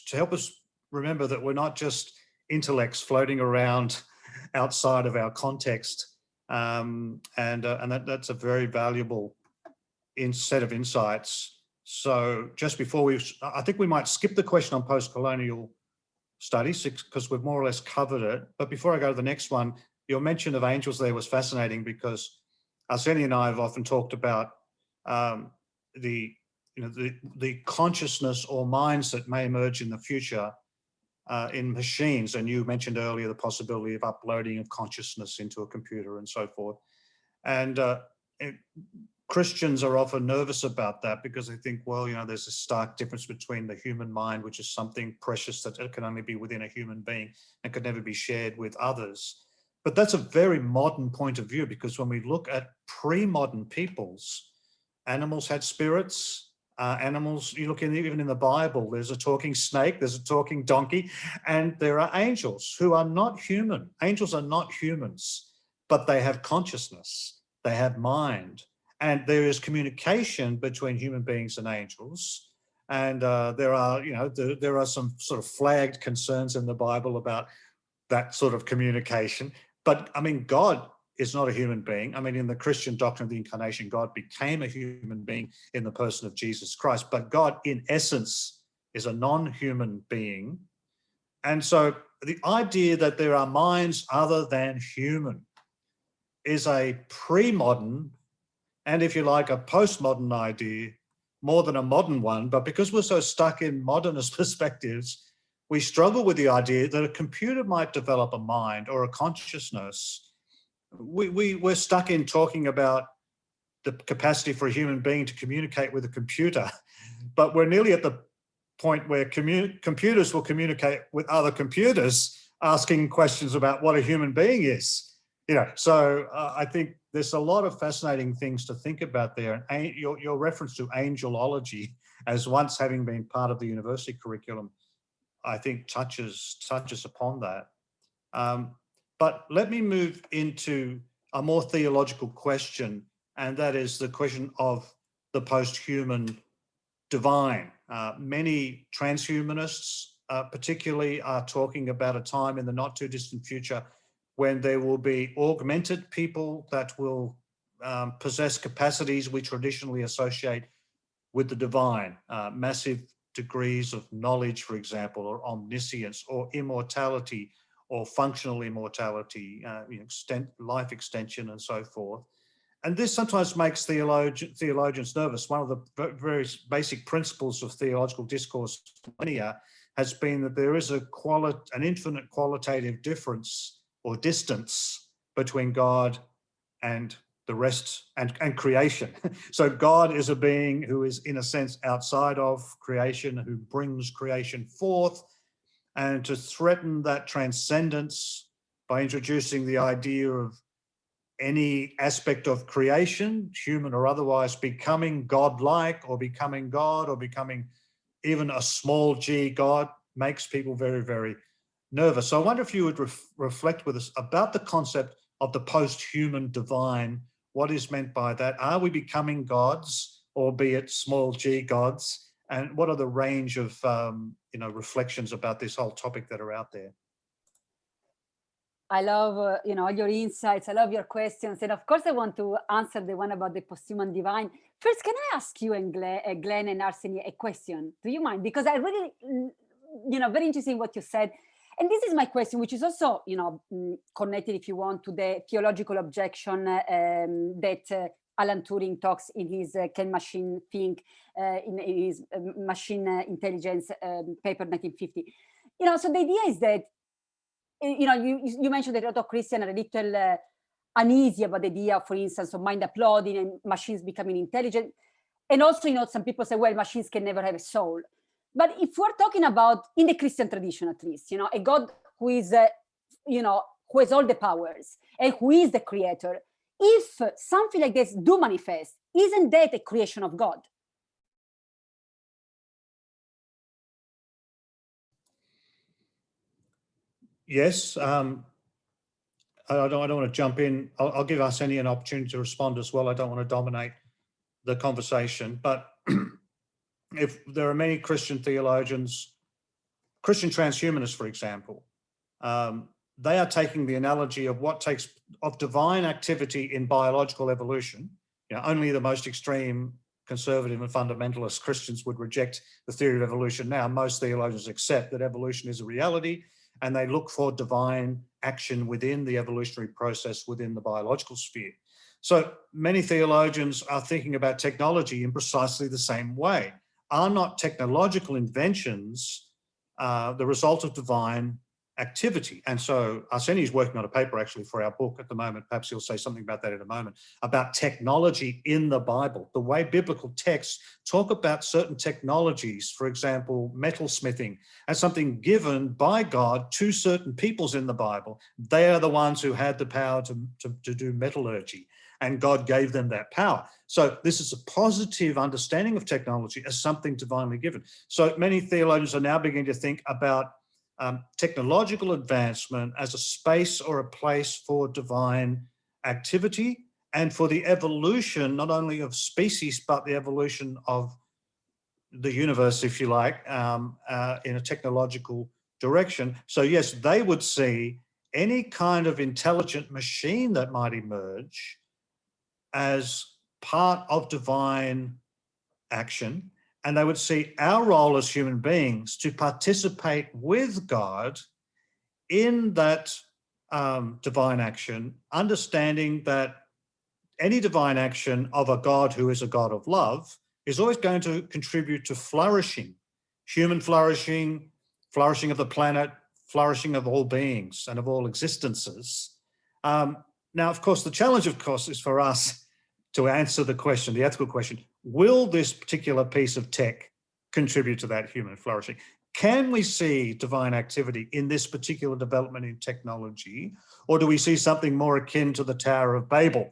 to help us remember that we're not just intellects floating around outside of our context, and that's a very valuable set of insights. So just before I think we might skip the question on post-colonial studies because we've more or less covered it. But before I go to the next one, your mention of angels there was fascinating, because Arsenia and I have often talked about the consciousness or minds that may emerge in the future in machines. And you mentioned earlier the possibility of uploading of consciousness into a computer and so forth. And Christians are often nervous about that because they think, well, there's a stark difference between the human mind, which is something precious that can only be within a human being and could never be shared with others. But that's a very modern point of view, because when we look at pre-modern peoples, animals had spirits. Animals, you look even in the Bible, there's a talking snake, there's a talking donkey, and there are angels who are not human. Angels are not humans, but they have consciousness, they have mind. And there is communication between human beings and angels. And there are some sort of flagged concerns in the Bible about that sort of communication. But I mean, God is not a human being. I mean, in the Christian doctrine of the incarnation, God became a human being in the person of Jesus Christ. But God, in essence, is a non-human being. And so the idea that there are minds other than human is a pre-modern, and if you like, a postmodern idea, more than a modern one. But because we're so stuck in modernist perspectives, we struggle with the idea that a computer might develop a mind or a consciousness. We're stuck in talking about the capacity for a human being to communicate with a computer, but we're nearly at the point where computers will communicate with other computers, asking questions about what a human being is. So I think there's a lot of fascinating things to think about there. And your reference to angelology as once having been part of the university curriculum, I think touches upon that. But let me move into a more theological question, and that is the question of the post-human divine. Many transhumanists particularly are talking about a time in the not too distant future when there will be augmented people that will possess capacities we traditionally associate with the divine, massive degrees of knowledge, for example, or omniscience, or immortality, or functional immortality, life extension, and so forth. And this sometimes makes theologians nervous. One of the very basic principles of theological discourse has been that there is an infinite qualitative difference or distance between God and the rest and creation. So God is a being who is, in a sense, outside of creation, who brings creation forth. And to threaten that transcendence by introducing the idea of any aspect of creation, human or otherwise, becoming godlike or becoming God or becoming even a small g God, makes people very, very nervous. So I wonder if you would reflect with us about the concept of the post-human divine. What is meant by that? Are we becoming gods, albeit small g gods? And what are the range of reflections about this whole topic that are out there? I love all your insights. I love your questions, and of course, I want to answer the one about the posthuman divine. First, can I ask you and Glenn and Arsenia a question? Do you mind? Because I really, very interesting what you said. And this is my question, which is also, connected, if you want, to the theological objection that Alan Turing talks in his Can Machine Think, in his Machine Intelligence paper, 1950. So the idea is that, you mentioned that a lot of Christians are a little uneasy about the idea, for instance, of mind uploading and machines becoming intelligent. And also, some people say, well, machines can never have a soul. But if we're talking about, in the Christian tradition at least, a God who is, who has all the powers and who is the creator, if something like this do manifest, isn't that a creation of God? Yes. I don't want to jump in. I'll give Arsenia an opportunity to respond as well. I don't want to dominate the conversation, but if there are many Christian theologians, Christian transhumanists, for example, they are taking the analogy of of divine activity in biological evolution. Only the most extreme conservative and fundamentalist Christians would reject the theory of evolution now. Most theologians accept that evolution is a reality, and they look for divine action within the evolutionary process within the biological sphere. So many theologians are thinking about technology in precisely the same way. Are not technological inventions the result of divine activity? And so Arseni is working on a paper actually for our book at the moment. Perhaps he'll say something about that in a moment, about technology in the Bible, the way biblical texts talk about certain technologies, for example, metalsmithing, as something given by God to certain peoples in the Bible. They are the ones who had the power to do metallurgy, and God gave them that power. So this is a positive understanding of technology as something divinely given. So many theologians are now beginning to think about technological advancement as a space or a place for divine activity and for the evolution, not only of species, but the evolution of the universe, if you like, in a technological direction. So yes, they would see any kind of intelligent machine that might emerge as part of divine action, and they would see our role as human beings to participate with God in that divine action, understanding that any divine action of a God who is a God of love is always going to contribute to flourishing, human flourishing, flourishing of the planet, flourishing of all beings and of all existences. Now, of course, the challenge, of course, is for us to answer the question, the ethical question, will this particular piece of tech contribute to that human flourishing? Can we see divine activity in this particular development in technology? Or do we see something more akin to the Tower of Babel,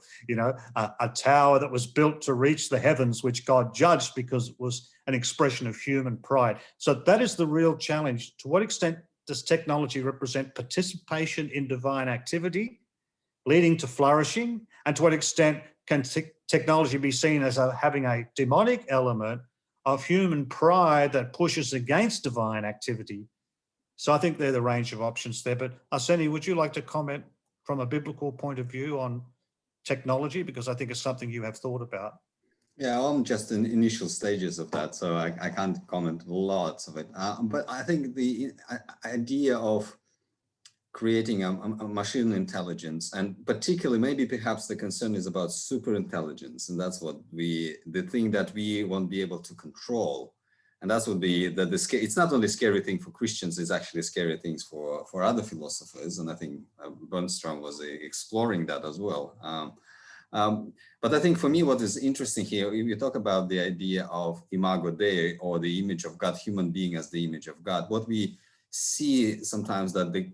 a tower that was built to reach the heavens, which God judged because it was an expression of human pride? So that is the real challenge. To what extent does technology represent participation in divine activity, leading to flourishing? And to what extent can technology be seen as having a demonic element of human pride that pushes against divine activity? So I think they're the range of options there. But Arseni, would you like to comment from a biblical point of view on technology? Because I think it's something you have thought about. Yeah, I'm just in initial stages of that, so I can't comment lots of it. But I think the idea of creating a machine intelligence, and particularly maybe perhaps the concern is about super intelligence, and that's what the thing that we won't be able to control. And that's what it's not only a scary thing for Christians, it's actually scary things for other philosophers. And I think Bernstrom was exploring that as well. But I think for me, what is interesting here, if you talk about the idea of imago Dei, or the image of God, human being as the image of God, what we see sometimes that the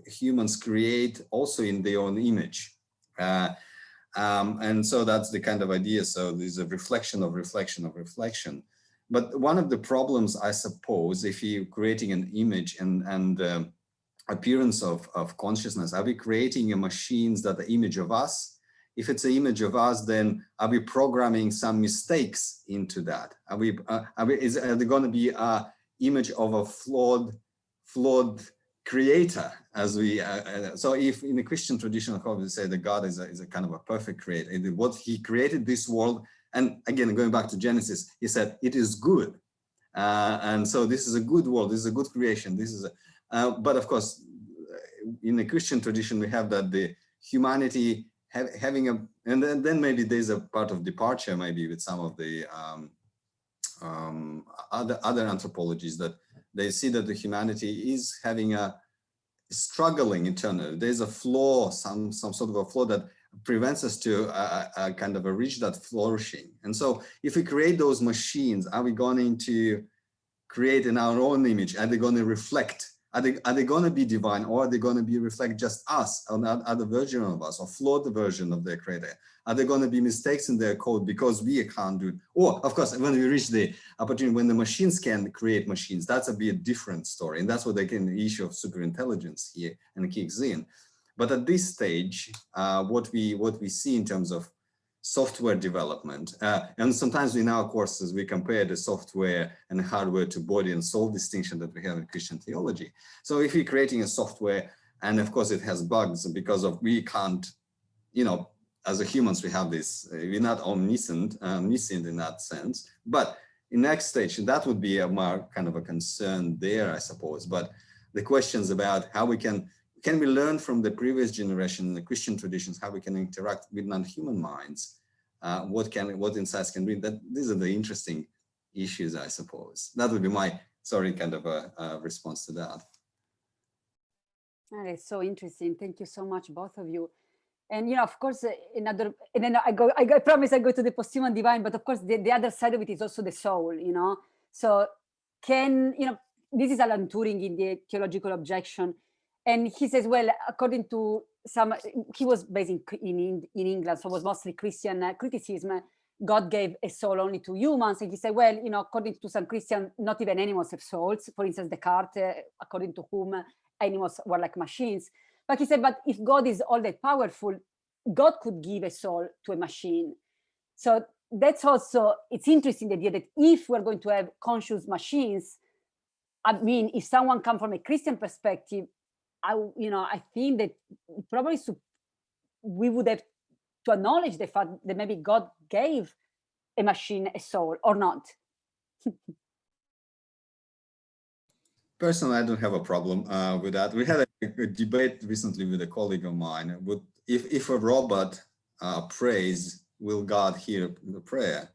humans create also in their own image. And so that's the kind of idea. So there's a reflection of reflection of reflection. But one of the problems, I suppose, if you're creating an image and appearance of consciousness, are we creating machines that are image of us? If it's an image of us, then are we programming some mistakes into that? Are there going to be an image of a flawed creator, as we so if in the Christian tradition, of course, we say that God is a kind of a perfect creator. What he created this world, and again going back to Genesis, he said it is good, and so this is a good world, this is a good creation, this is but of course in the Christian tradition we have that the humanity having a, and then maybe there's a part of departure maybe with some of the other anthropologies, that they see that the humanity is having a struggling internally. There's a flaw, some sort of a flaw that prevents us to kind of reach that flourishing. And so if we create those machines, are we going to create in our own image? Are they going to reflect? Are they going to be divine, or are they going to be reflect just us, or other version of us, or flawed version of their creator? Are there going to be mistakes in their code because we can't do it? Or of course, when we reach the opportunity, when the machines can create machines, that's a bit different story. And that's what they can, the issue of super intelligence here and kicks in. But at this stage, what we see in terms of software development. And sometimes in our courses, we compare the software and hardware to body and soul distinction that we have in Christian theology. So if you're creating a software, and of course it has bugs because of, we can't, you know, as a humans, we have this, we're not omniscient in that sense, but in next stage, that would be a more kind of a concern there, I suppose. But the questions about how we can we learn from the previous generation, the Christian traditions, how we can interact with non-human minds? What insights can bring? That these are the interesting issues, I suppose. That would be my kind of a response to that. That is so interesting. Thank you so much, both of you. And you know, of course, and then I promise I go to the posthuman divine, but of course, the other side of it is also the soul. You know, so this is Alan Turing in the Theological Objection. And he says, well, according to some, he was based in England, so it was mostly Christian criticism. God gave a soul only to humans. And he said, well, you know, according to some Christian, not even animals have souls. For instance, Descartes, according to whom animals were like machines. But he said, but if God is all that powerful, God could give a soul to a machine. So that's also, it's interesting, the idea that if we're going to have conscious machines, I mean, if someone comes from a Christian perspective, I think that probably we would have to acknowledge the fact that maybe God gave a machine a soul or not. Personally, I don't have a problem with that. We had a debate recently with a colleague of mine. If a robot prays, will God hear the prayer?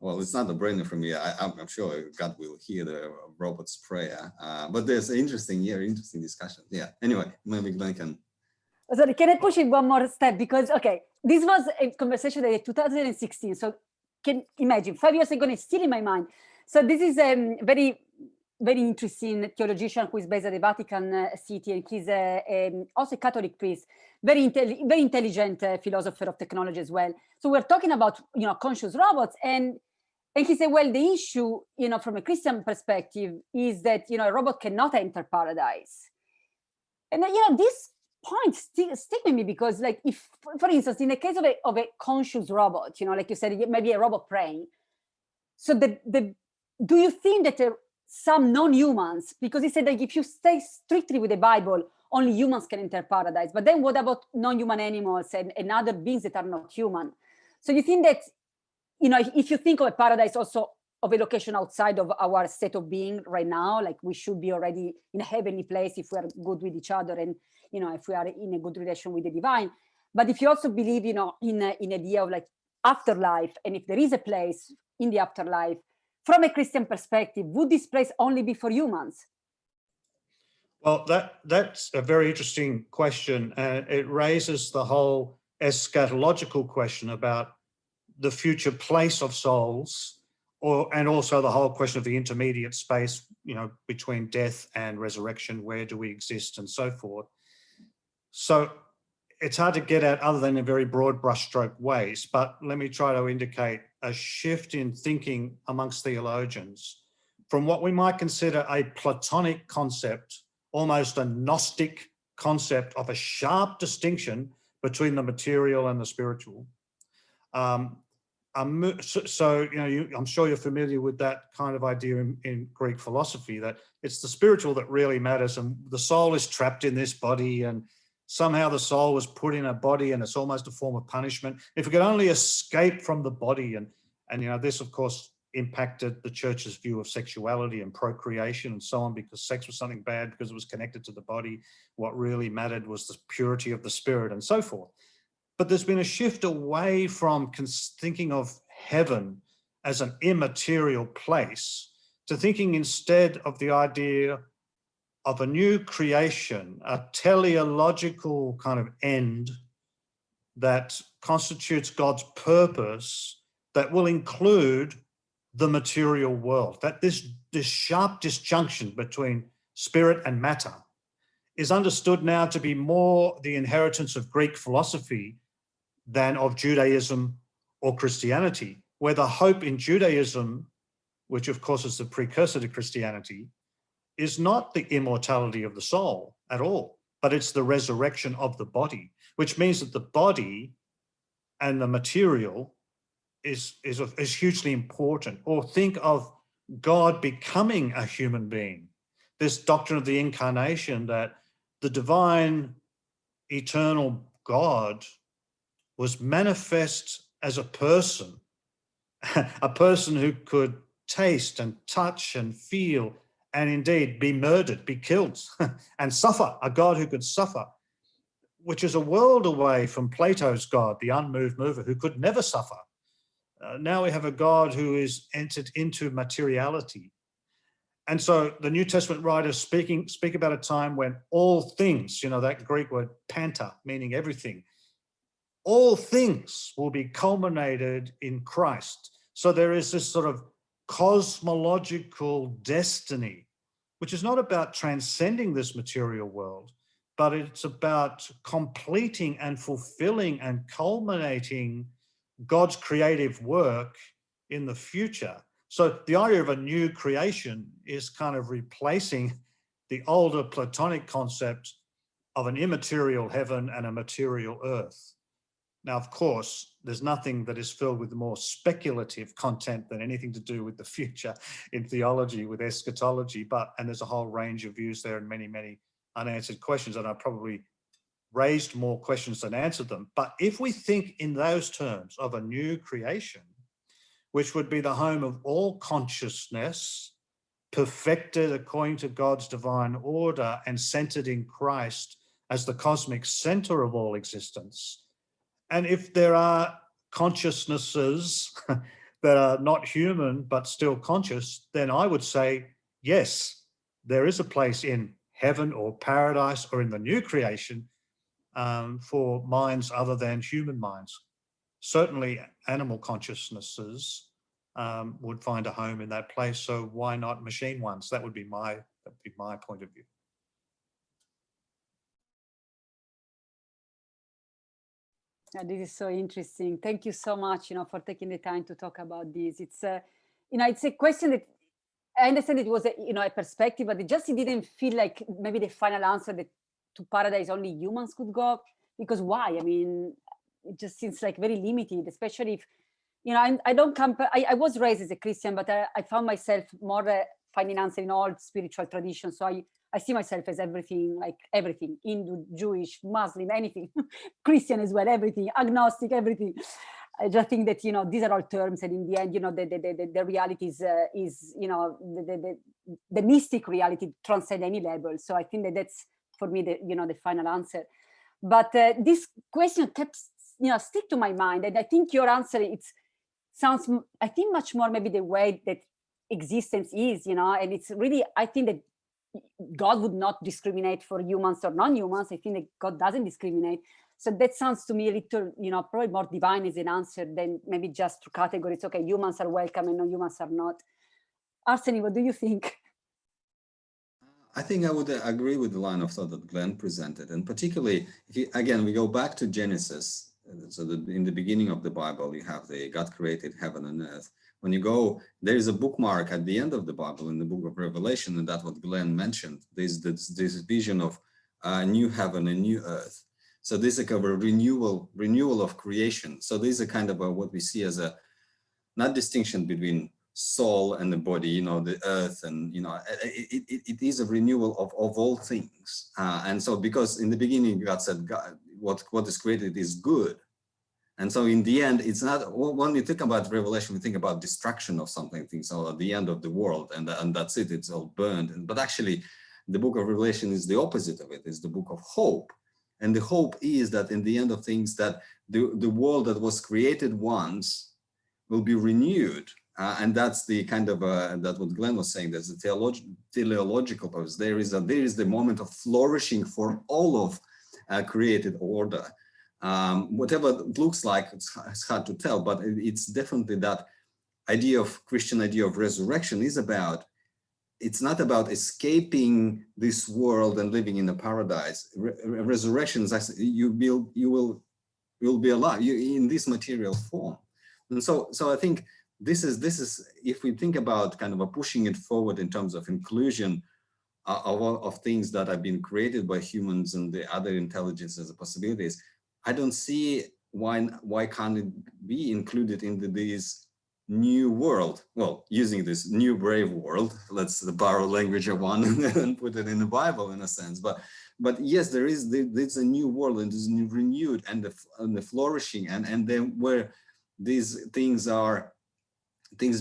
Well, it's not a brainer for me. I'm sure God will hear the robot's prayer. But there's an interesting discussion. Yeah. Anyway, maybe Glenn can. Sorry, can I push it one more step? Because, okay, this was a conversation in 2016. So can imagine 5 years ago, and it's still in my mind. So this is a very, very interesting theologian who is based at the Vatican City, and he's also a Catholic priest, very intelligent philosopher of technology as well. So we're talking about, conscious robots, and he said, well, the issue, from a Christian perspective is that, a robot cannot enter paradise. And, this point stick with me because, like, if, for instance, in the case of a conscious robot, like you said, maybe a robot praying. So do you think that some non-humans, because he said that if you stay strictly with the Bible, only humans can enter paradise. But then what about non-human animals and other beings that are not human? So you think that, if you think of a paradise also of a location outside of our state of being right now, like we should be already in a heavenly place if we are good with each other and, if we are in a good relation with the divine. But if you also believe, in idea of like afterlife, and if there is a place in the afterlife, from a Christian perspective, would this place only be for humans? Well, that's a very interesting question. It raises the whole eschatological question about the future place of souls, and also the whole question of the intermediate space, between death and resurrection. Where do we exist, and so forth. So it's hard to get at other than in very broad brushstroke ways, but let me try to indicate a shift in thinking amongst theologians from what we might consider a Platonic concept, almost a Gnostic concept of a sharp distinction between the material and the spiritual. I'm sure you're familiar with that kind of idea in Greek philosophy, that it's the spiritual that really matters, and the soul is trapped in this body, and somehow the soul was put in a body, and it's almost a form of punishment. If we could only escape from the body, and this, of course, impacted the church's view of sexuality and procreation and so on, because sex was something bad because it was connected to the body. What really mattered was the purity of the spirit and so forth. But there's been a shift away from thinking of heaven as an immaterial place to thinking instead of the idea of a new creation, a teleological kind of end that constitutes God's purpose that will include the material world. That this sharp disjunction between spirit and matter is understood now to be more the inheritance of Greek philosophy than of Judaism or Christianity, where the hope in Judaism, which of course is the precursor to Christianity, is not the immortality of the soul at all, but it's the resurrection of the body, which means that the body and the material is hugely important. Or think of God becoming a human being. This doctrine of the incarnation, that the divine, eternal God was manifest as a person who could taste and touch and feel and indeed be murdered, be killed and suffer, a God who could suffer, which is a world away from Plato's God, the unmoved mover, who could never suffer. Now we have a God who is entered into materiality. And so the New Testament writers speak about a time when all things, that Greek word panta, meaning everything, all things will be culminated in Christ. So there is this sort of cosmological destiny, which is not about transcending this material world, but it's about completing and fulfilling and culminating God's creative work in the future. So the idea of a new creation is kind of replacing the older Platonic concept of an immaterial heaven and a material earth. Now, of course, there's nothing that is filled with more speculative content than anything to do with the future in theology, with eschatology, and there's a whole range of views there and many, many unanswered questions, and I probably raised more questions than answered them. But if we think in those terms of a new creation, which would be the home of all consciousness, perfected according to God's divine order and centered in Christ as the cosmic center of all existence, and if there are consciousnesses that are not human but still conscious, then I would say, yes, there is a place in heaven or paradise or in the new creation for minds other than human minds. Certainly animal consciousnesses would find a home in that place, so why not machine ones? That would be my point of view. Yeah, this is so interesting. Thank you so much, for taking the time to talk about this. It's it's a question that I understand it was a perspective, but it didn't feel like maybe the final answer that to paradise only humans could go. Because why? I mean, it just seems like very limited, especially if, I don't compare. I was raised as a Christian, but I found myself more finding answer in all spiritual traditions. So I see myself as everything, Hindu, Jewish, Muslim, anything, Christian as well, everything, agnostic, everything. I just think that, these are all terms, and in the end, the reality is the mystic reality transcends any level. So I think that's, for me, the final answer. But this question kept, stick to my mind. And I think your answer, sounds, I think, much more maybe the way that existence is, and it's really, I think that God would not discriminate for humans or non-humans. I think that God doesn't discriminate. So that sounds to me a little, probably more divine as an answer than maybe just to categories. Okay, humans are welcome and non-humans are not. Arseny, what do you think? I think I would agree with the line of thought that Glenn presented. And particularly, again, we go back to Genesis. So in the beginning of the Bible, you have God created heaven and earth. When you go, there is a bookmark at the end of the Bible in the book of Revelation, and that's what Glenn mentioned. There's this vision of a new heaven and new earth. So this is a kind of renewal of creation. So this is a kind of what we see as a not distinction between soul and the body, the earth, and it is a renewal of all things. And so, because in the beginning God said, what is created is good. And so in the end, it's not, when we think about Revelation, we think about destruction of something, so at the end of the world, and that's it, it's all burned. But actually, the book of Revelation is the opposite of it. It's the book of hope. And the hope is that in the end of things, that the world that was created once will be renewed. And that's the kind of, that's what Glenn was saying, there's a teleological purpose. There is the moment of flourishing for all of created order. Whatever it looks like, it's hard to tell, but it's definitely that Christian idea of resurrection is about, it's not about escaping this world and living in a paradise. Resurrection is actually, you will be alive in this material form. And so I think this is if we think about kind of pushing it forward in terms of inclusion of things that have been created by humans and the other intelligences as possibilities, I don't see why can't it be included into this new world? Well, using this new brave world, let's borrow language of one and put it in the Bible in a sense. But yes, there's a new world, and is renewed and the flourishing, and then where these things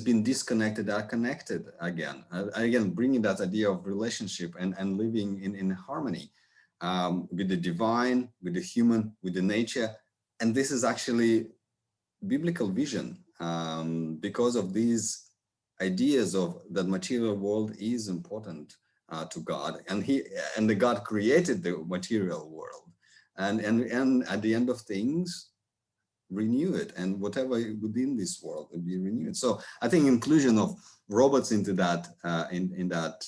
been disconnected are connected again. Again, bringing that idea of relationship and living in harmony with the divine, with the human, with the nature. And this is actually biblical vision, because of these ideas of that material world is important to God, and the God created the material world, and at the end of things renew it, and whatever within this world will be renewed. So I think inclusion of robots into that in that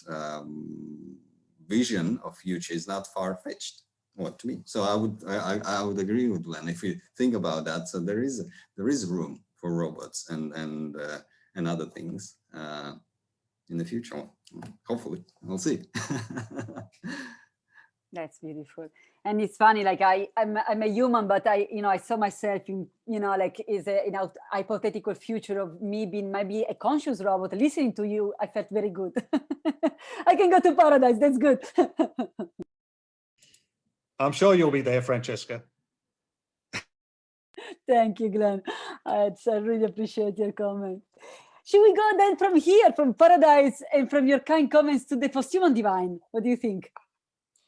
vision of future is not far-fetched, well, to me. So I would agree with Glenn if we think about that. So there is room for robots and other things in the future. Hopefully, we'll see. That's beautiful. And it's funny, like I'm a human, but I saw myself in, like is a hypothetical future of me being maybe a conscious robot. Listening to you, I felt very good. I can go to paradise. That's good. I'm sure you'll be there, Francesca. Thank you, Glenn. I really appreciate your comment. Should we go then from here, from paradise and from your kind comments to the posthuman divine? What do you think?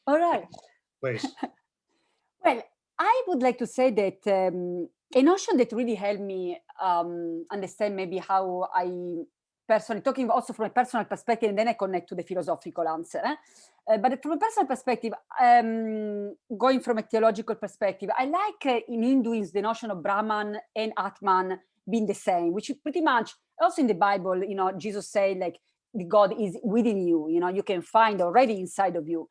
All right. Please. Well, I would like to say that a notion that really helped me understand maybe how I personally, talking also from a personal perspective, and then I connect to the philosophical answer. But from a personal perspective, going from a theological perspective, I like in Hinduism the notion of Brahman and Atman being the same, which is pretty much also in the Bible, Jesus said like the God is within you, you can find already inside of you.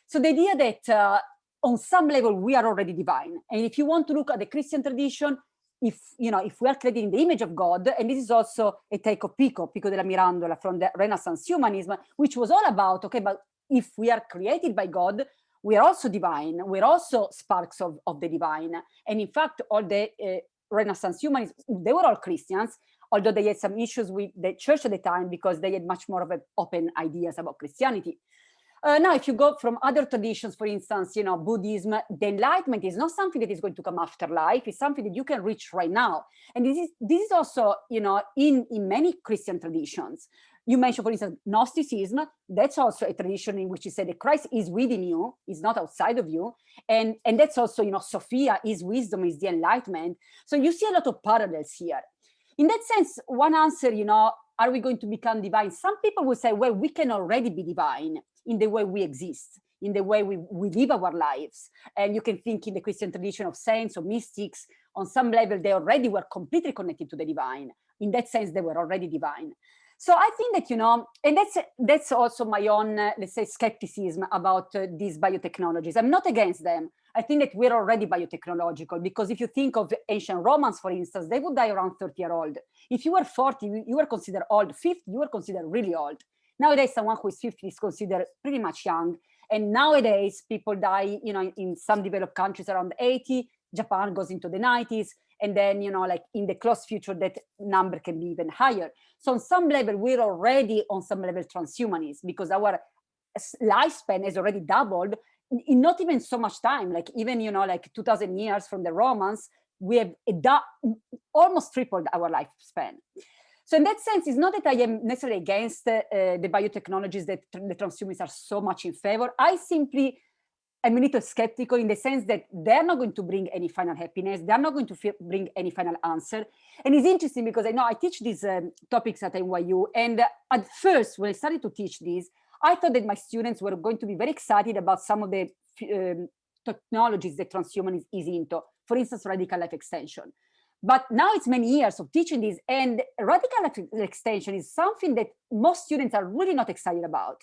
So the idea that on some level we are already divine, and if you want to look at the Christian tradition, if we are created in the image of God, and this is also a take of Pico della Mirandola from the Renaissance humanism, which was all about, okay, but if we are created by God, we are also divine, we're also sparks of the divine. And in fact, all the Renaissance humanists, they were all Christians, although they had some issues with the church at the time because they had much more of an open ideas about Christianity. Now, if you go from other traditions, for instance, Buddhism, the enlightenment is not something that is going to come after life. It's something that you can reach right now. And this is also, in many Christian traditions. You mentioned, for instance, Gnosticism. That's also a tradition in which you say that Christ is within you, is not outside of you. And that's also, Sophia is wisdom, is the enlightenment. So you see a lot of parallels here. In that sense, one answer, are we going to become divine? Some people will say, well, we can already be divine in the way we exist, in the way we live our lives. And you can think in the Christian tradition of saints or mystics, on some level, they already were completely connected to the divine. In that sense, they were already divine. So I think that, and that's also my own, let's say, skepticism about these biotechnologies. I'm not against them. I think that we're already biotechnological, because if you think of ancient Romans, for instance, they would die around 30-year-old. If you were 40, you were considered old. 50, you were considered really old. Nowadays, someone who is 50 is considered pretty much young. And nowadays, people die, in some developed countries around 80. Japan goes into the 90s. And then, like in the close future, that number can be even higher. So on some level, we're already on some level transhumanist, because our lifespan has already doubled in not even so much time. Like even, like 2000 years from the Romans, we have almost tripled our lifespan. So in that sense, it's not that I am necessarily against the biotechnologies that the transhumanists are so much in favor. I simply am a little skeptical in the sense that they're not going to bring any final happiness. They're not going to bring any final answer. And it's interesting because I know I teach these topics at NYU. And at first, when I started to teach these, I thought that my students were going to be very excited about some of the technologies that transhumanism is into. For instance, radical life extension. But now it's many years of teaching this, and radical life extension is something that most students are really not excited about.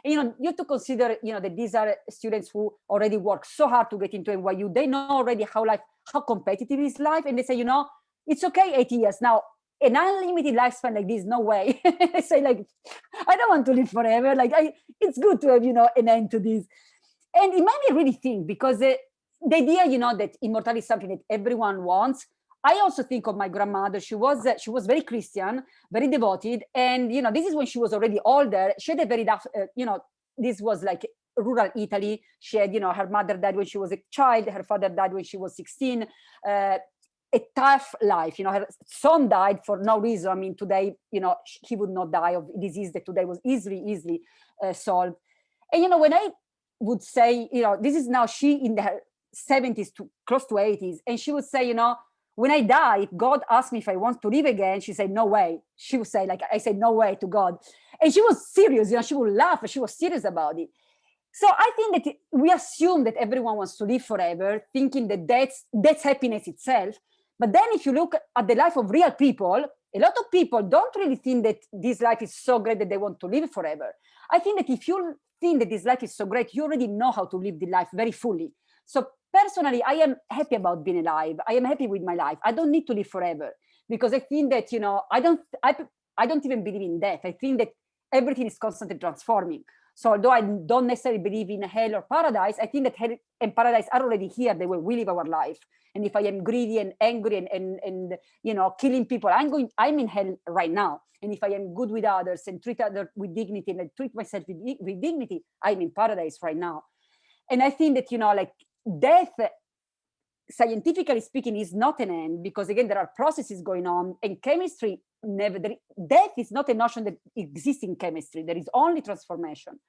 And, you have to consider, that these are students who already work so hard to get into NYU. They know already how competitive is life, and they say, it's okay, 8 years now. An unlimited lifespan like this, no way. I say, like, I don't want to live forever. Like, it's good to have, an end to this. And it made me really think, because the idea, that immortality is something that everyone wants. I also think of my grandmother. She was very Christian, very devoted. And, this is when she was already older. She had a very rough, this was like rural Italy. She had, her mother died when she was a child. Her father died when she was 16. A tough life. Her son died for no reason. I mean, today, he would not die of disease that today was easily solved. And, when I would say, this is now she in her 70s to close to 80s. And she would say, when I die, if God asked me if I want to live again, she said, no way. She would say, like, I said, no way to God. And she was serious, she would laugh, she was serious about it. So I think that we assume that everyone wants to live forever, thinking that that's happiness itself. But then if you look at the life of real people, a lot of people don't really think that this life is so great that they want to live forever. I think that if you think that this life is so great, you already know how to live the life very fully. So personally, I am happy about being alive. I am happy with my life. I don't need to live forever because I think that, I don't even believe in death. I think that everything is constantly transforming. So although I don't necessarily believe in hell or paradise, I think that hell and paradise are already here the way we live our life. And if I am greedy and angry and killing people, I'm in hell right now. And if I am good with others and treat others with dignity and I treat myself with dignity, I'm in paradise right now. And I think that, like death, scientifically speaking, is not an end because, again, there are processes going on and chemistry death is not a notion that exists in chemistry. There is only transformation.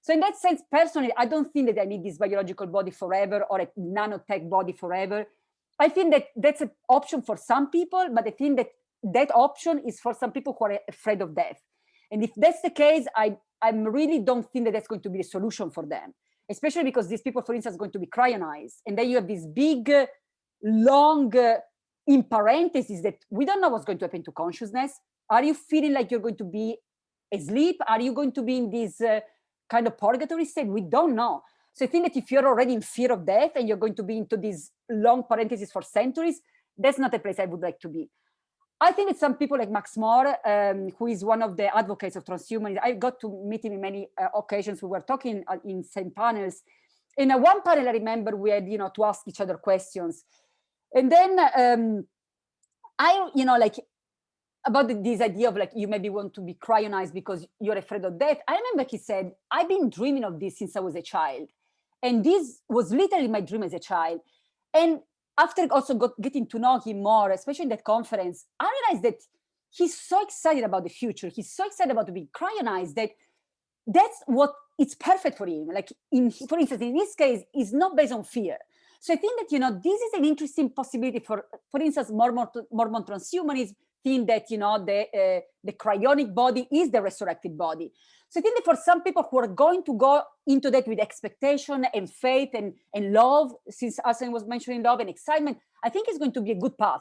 So in that sense, personally, I don't think that I need this biological body forever or a nanotech body forever. I think that that's an option for some people, but I think that that option is for some people who are afraid of death. And if that's the case, I really don't think that that's going to be the solution for them, especially because these people, for instance, are going to be cryonized. And then you have this big, long, in parentheses, that we don't know what's going to happen to consciousness. Are you feeling like you're going to be asleep? Are you going to be in this kind of purgatory state? We don't know. So I think that if you're already in fear of death and you're going to be into these long parentheses for centuries, that's not a place I would like to be. I think that some people like Max More, who is one of the advocates of transhumanism, I got to meet him in many occasions. We were talking in same panels. In one panel, I remember we had, to ask each other questions. And then about this idea of like, you maybe want to be cryonized because you're afraid of death. I remember he said, I've been dreaming of this since I was a child. And this was literally my dream as a child. And after also getting to know him more, especially in that conference, I realized that he's so excited about the future. He's so excited about being cryonized that that's what it's perfect for him. Like, for instance, in this case, it's not based on fear. So I think that, this is an interesting possibility for instance, Mormon transhumanism think that, the cryonic body is the resurrected body. So I think that for some people who are going to go into that with expectation and faith and love, since Asen was mentioning love and excitement, I think it's going to be a good path.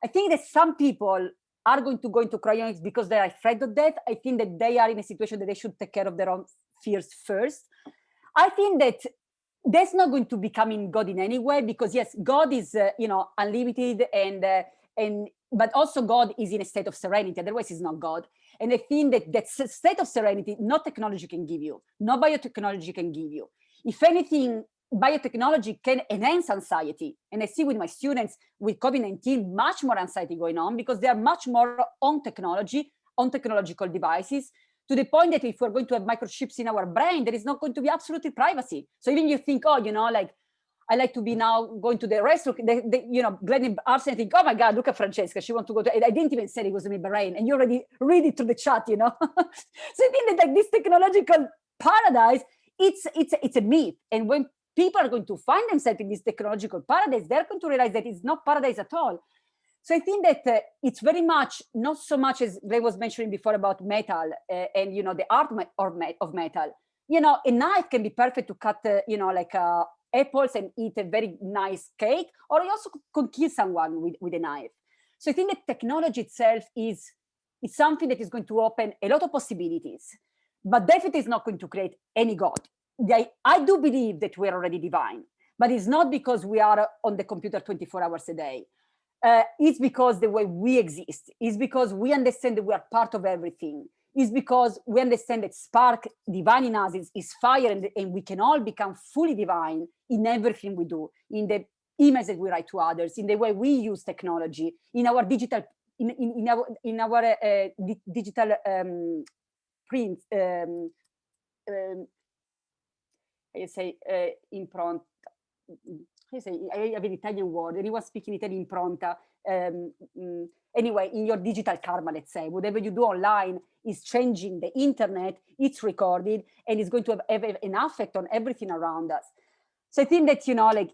I think that some people are going to go into cryonics because they are afraid of death. I think that they are in a situation that they should take care of their own fears first. I think that that's not going to become in God in any way, because yes, God is, unlimited but also God is in a state of serenity. Otherwise, he's not God. And I think that state of serenity, no technology can give you, no biotechnology can give you. If anything, biotechnology can enhance anxiety. And I see with my students with COVID-19, much more anxiety going on because they are much more on technology, on technological devices, to the point that if we're going to have microchips in our brain, there is not going to be absolutely privacy. So even you think, I like to be now going to the restaurant, Glenn and Arsene think, oh my God, look at Francesca, she wants to go to, I didn't even say it was in my brain, and you already read it through the chat, So I think that like this technological paradise, it's a myth. And when people are going to find themselves in this technological paradise, they're going to realize that it's not paradise at all. So I think that it's very much, not so much as Glenn was mentioning before about metal and, the art of metal. A knife can be perfect to cut, apples and eat a very nice cake, or you also could kill someone with a knife. So I think that technology itself is something that is going to open a lot of possibilities, but definitely is not going to create any God. I do believe that we're already divine, but it's not because we are on the computer 24 hours a day. It's because the way we exist, it's because we understand that we are part of everything. is because we understand that spark divine in us is fire, and we can all become fully divine in everything we do, in the emails that we write to others, in the way we use technology, in our digital, in our digital print, I say impronta. I have an Italian word. Anyone speaking Italian, impronta. Anyway, in your digital karma, let's say, whatever you do online is changing the internet, it's recorded, and it's going to have an effect on everything around us. So I think that, like,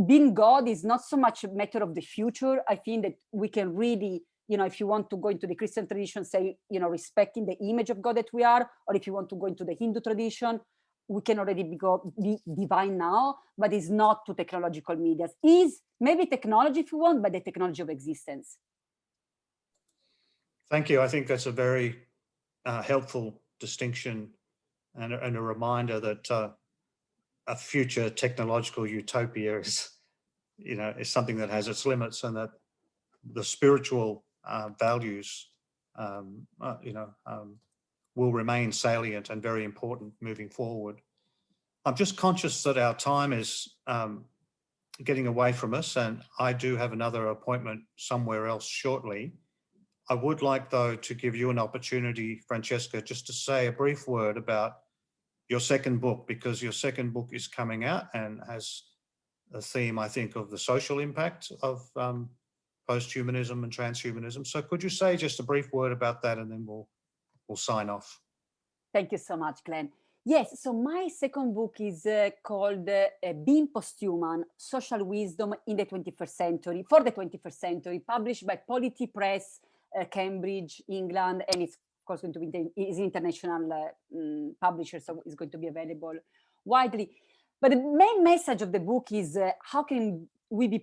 being God is not so much a matter of the future. I think that we can really, if you want to go into the Christian tradition, say, respecting the image of God that we are, or if you want to go into the Hindu tradition, we can already be divine now, but it's not to technological medias. Is maybe technology if you want, but the technology of existence. Thank you. I think that's a very helpful distinction and a reminder that a future technological utopia is, is something that has its limits, and that the spiritual values, will remain salient and very important moving forward. I'm just conscious that our time is getting away from us, and I do have another appointment somewhere else shortly. I would like, though, to give you an opportunity, Francesca, just to say a brief word about your second book, because your second book is coming out and has a theme, I think, of the social impact of posthumanism and transhumanism. So could you say just a brief word about that, and then we'll sign off. Thank you so much, Glenn. Yes, so my second book is called Being Posthuman, Social Wisdom in the 21st Century, for the 21st Century, published by Polity Press, Cambridge, England, and it's, of course, going to be is an international publisher, so it's going to be available widely. But the main message of the book is how can we be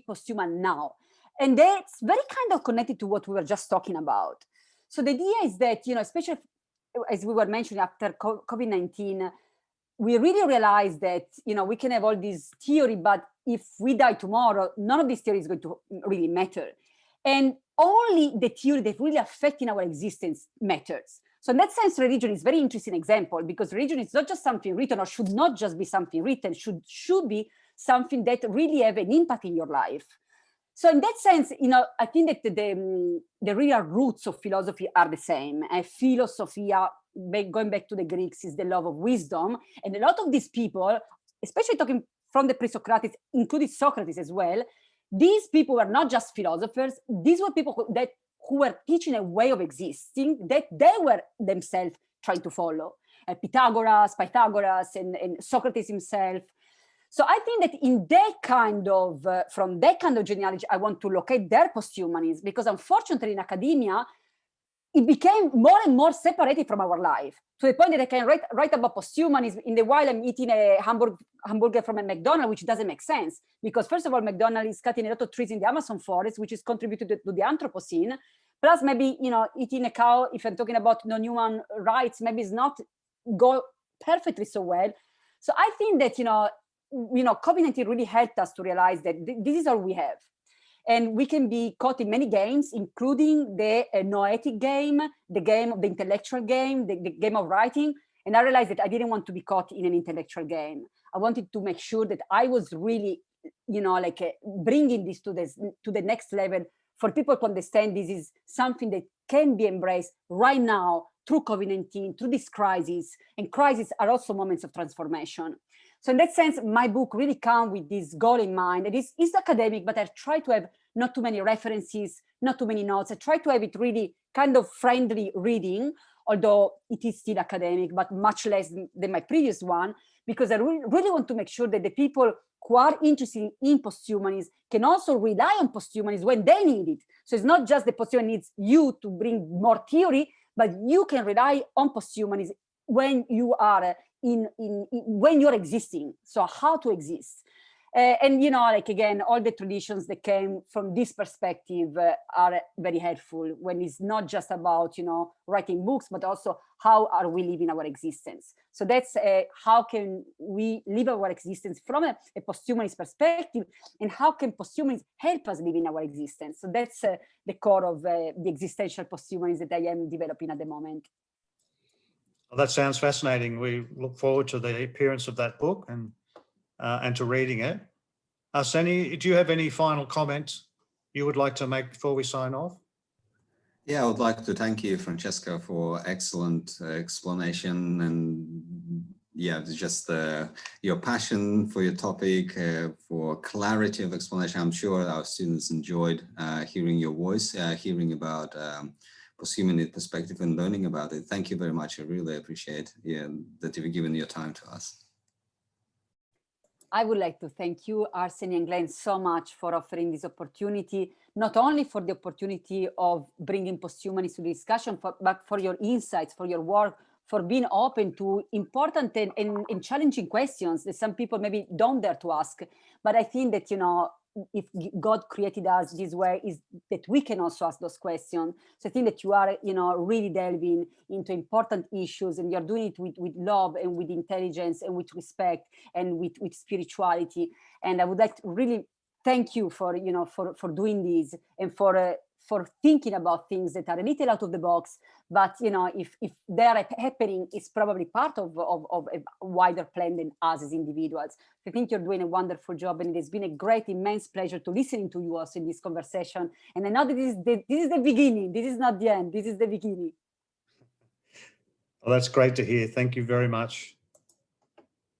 posthuman now? And that's very kind of connected to what we were just talking about. So the idea is that, especially as we were mentioning after COVID-19, we really realized that, we can have all this theory, but if we die tomorrow, none of this theory is going to really matter. And only the theory that really affecting our existence matters. So in that sense, religion is a very interesting example, because religion is not just something written, or should not just be something written, should be something that really have an impact in your life. So in that sense, I think that the real roots of philosophy are the same. Philosophia, going back to the Greeks, is the love of wisdom. And a lot of these people, especially talking from the pre-Socratics, including Socrates as well, these people were not just philosophers. These were people who were teaching a way of existing that they were themselves trying to follow. Pythagoras, and Socrates himself. So I think that in that kind of, from that kind of genealogy, I want to locate their posthumanism, because unfortunately in academia, it became more and more separated from our life, to the point that I can write about posthumanism in the while I'm eating a hamburger from a McDonald's, which doesn't make sense. Because first of all, McDonald's is cutting a lot of trees in the Amazon forest, which is contributed to the Anthropocene. Plus maybe, eating a cow, if I'm talking about non-human rights, maybe it's not go perfectly so well. So I think that, COVID-19 really helped us to realize that this is all we have. And we can be caught in many games, including the noetic game, the game of the intellectual game, the game of writing. And I realized that I didn't want to be caught in an intellectual game. I wanted to make sure that I was really, bringing this to the next level for people to understand this is something that can be embraced right now through COVID-19, through this crisis. And crises are also moments of transformation. So in that sense, my book really comes with this goal in mind. It is academic, but I try to have not too many references, not too many notes. I try to have it really kind of friendly reading, although it is still academic, but much less than my previous one, because I really want to make sure that the people who are interested in posthumanism can also rely on posthumanism when they need it. So it's not just the posthumanism needs you to bring more theory, but you can rely on posthumanism when you are when you're existing. So how to exist. And, you know, like, again, all the traditions that came from this perspective are very helpful when it's not just about, you know, writing books, but also how are we living our existence. So that's how can we live our existence from a posthumanist perspective, and how can posthumanism help us live in our existence. So that's the core of the existential posthumanism that I am developing at the moment. Well, that sounds fascinating. We look forward to the appearance of that book and to reading it. Arseni, do you have any final comments you would like to make before we sign off? Yeah, I would like to thank you, Francesca, for excellent explanation, and yeah, just your passion for your topic, for clarity of explanation. I'm sure our students enjoyed hearing your voice, hearing about posthumanist perspective and learning about it. Thank you very much. I really appreciate that you've given your time to us. I would like to thank you, Arseni and Glenn, so much for offering this opportunity, not only for the opportunity of bringing posthumanism to the discussion, but for your insights, for your work, for being open to important and challenging questions that some people maybe don't dare to ask. But I think that, you know, if God created us this way, is that we can also ask those questions. So I think that you are, you know, really delving into important issues, and you're doing it with love and with intelligence and with respect and with spirituality. And I would like to really thank you for, you know, for doing this, and for thinking about things that are a little out of the box, but, you know, if they are happening, it's probably part of a wider plan than us as individuals. I think you're doing a wonderful job, and it has been a great, immense pleasure to listen to you also in this conversation. And I know that this is the beginning. This is not the end. This is the beginning. Well, that's great to hear. Thank you very much.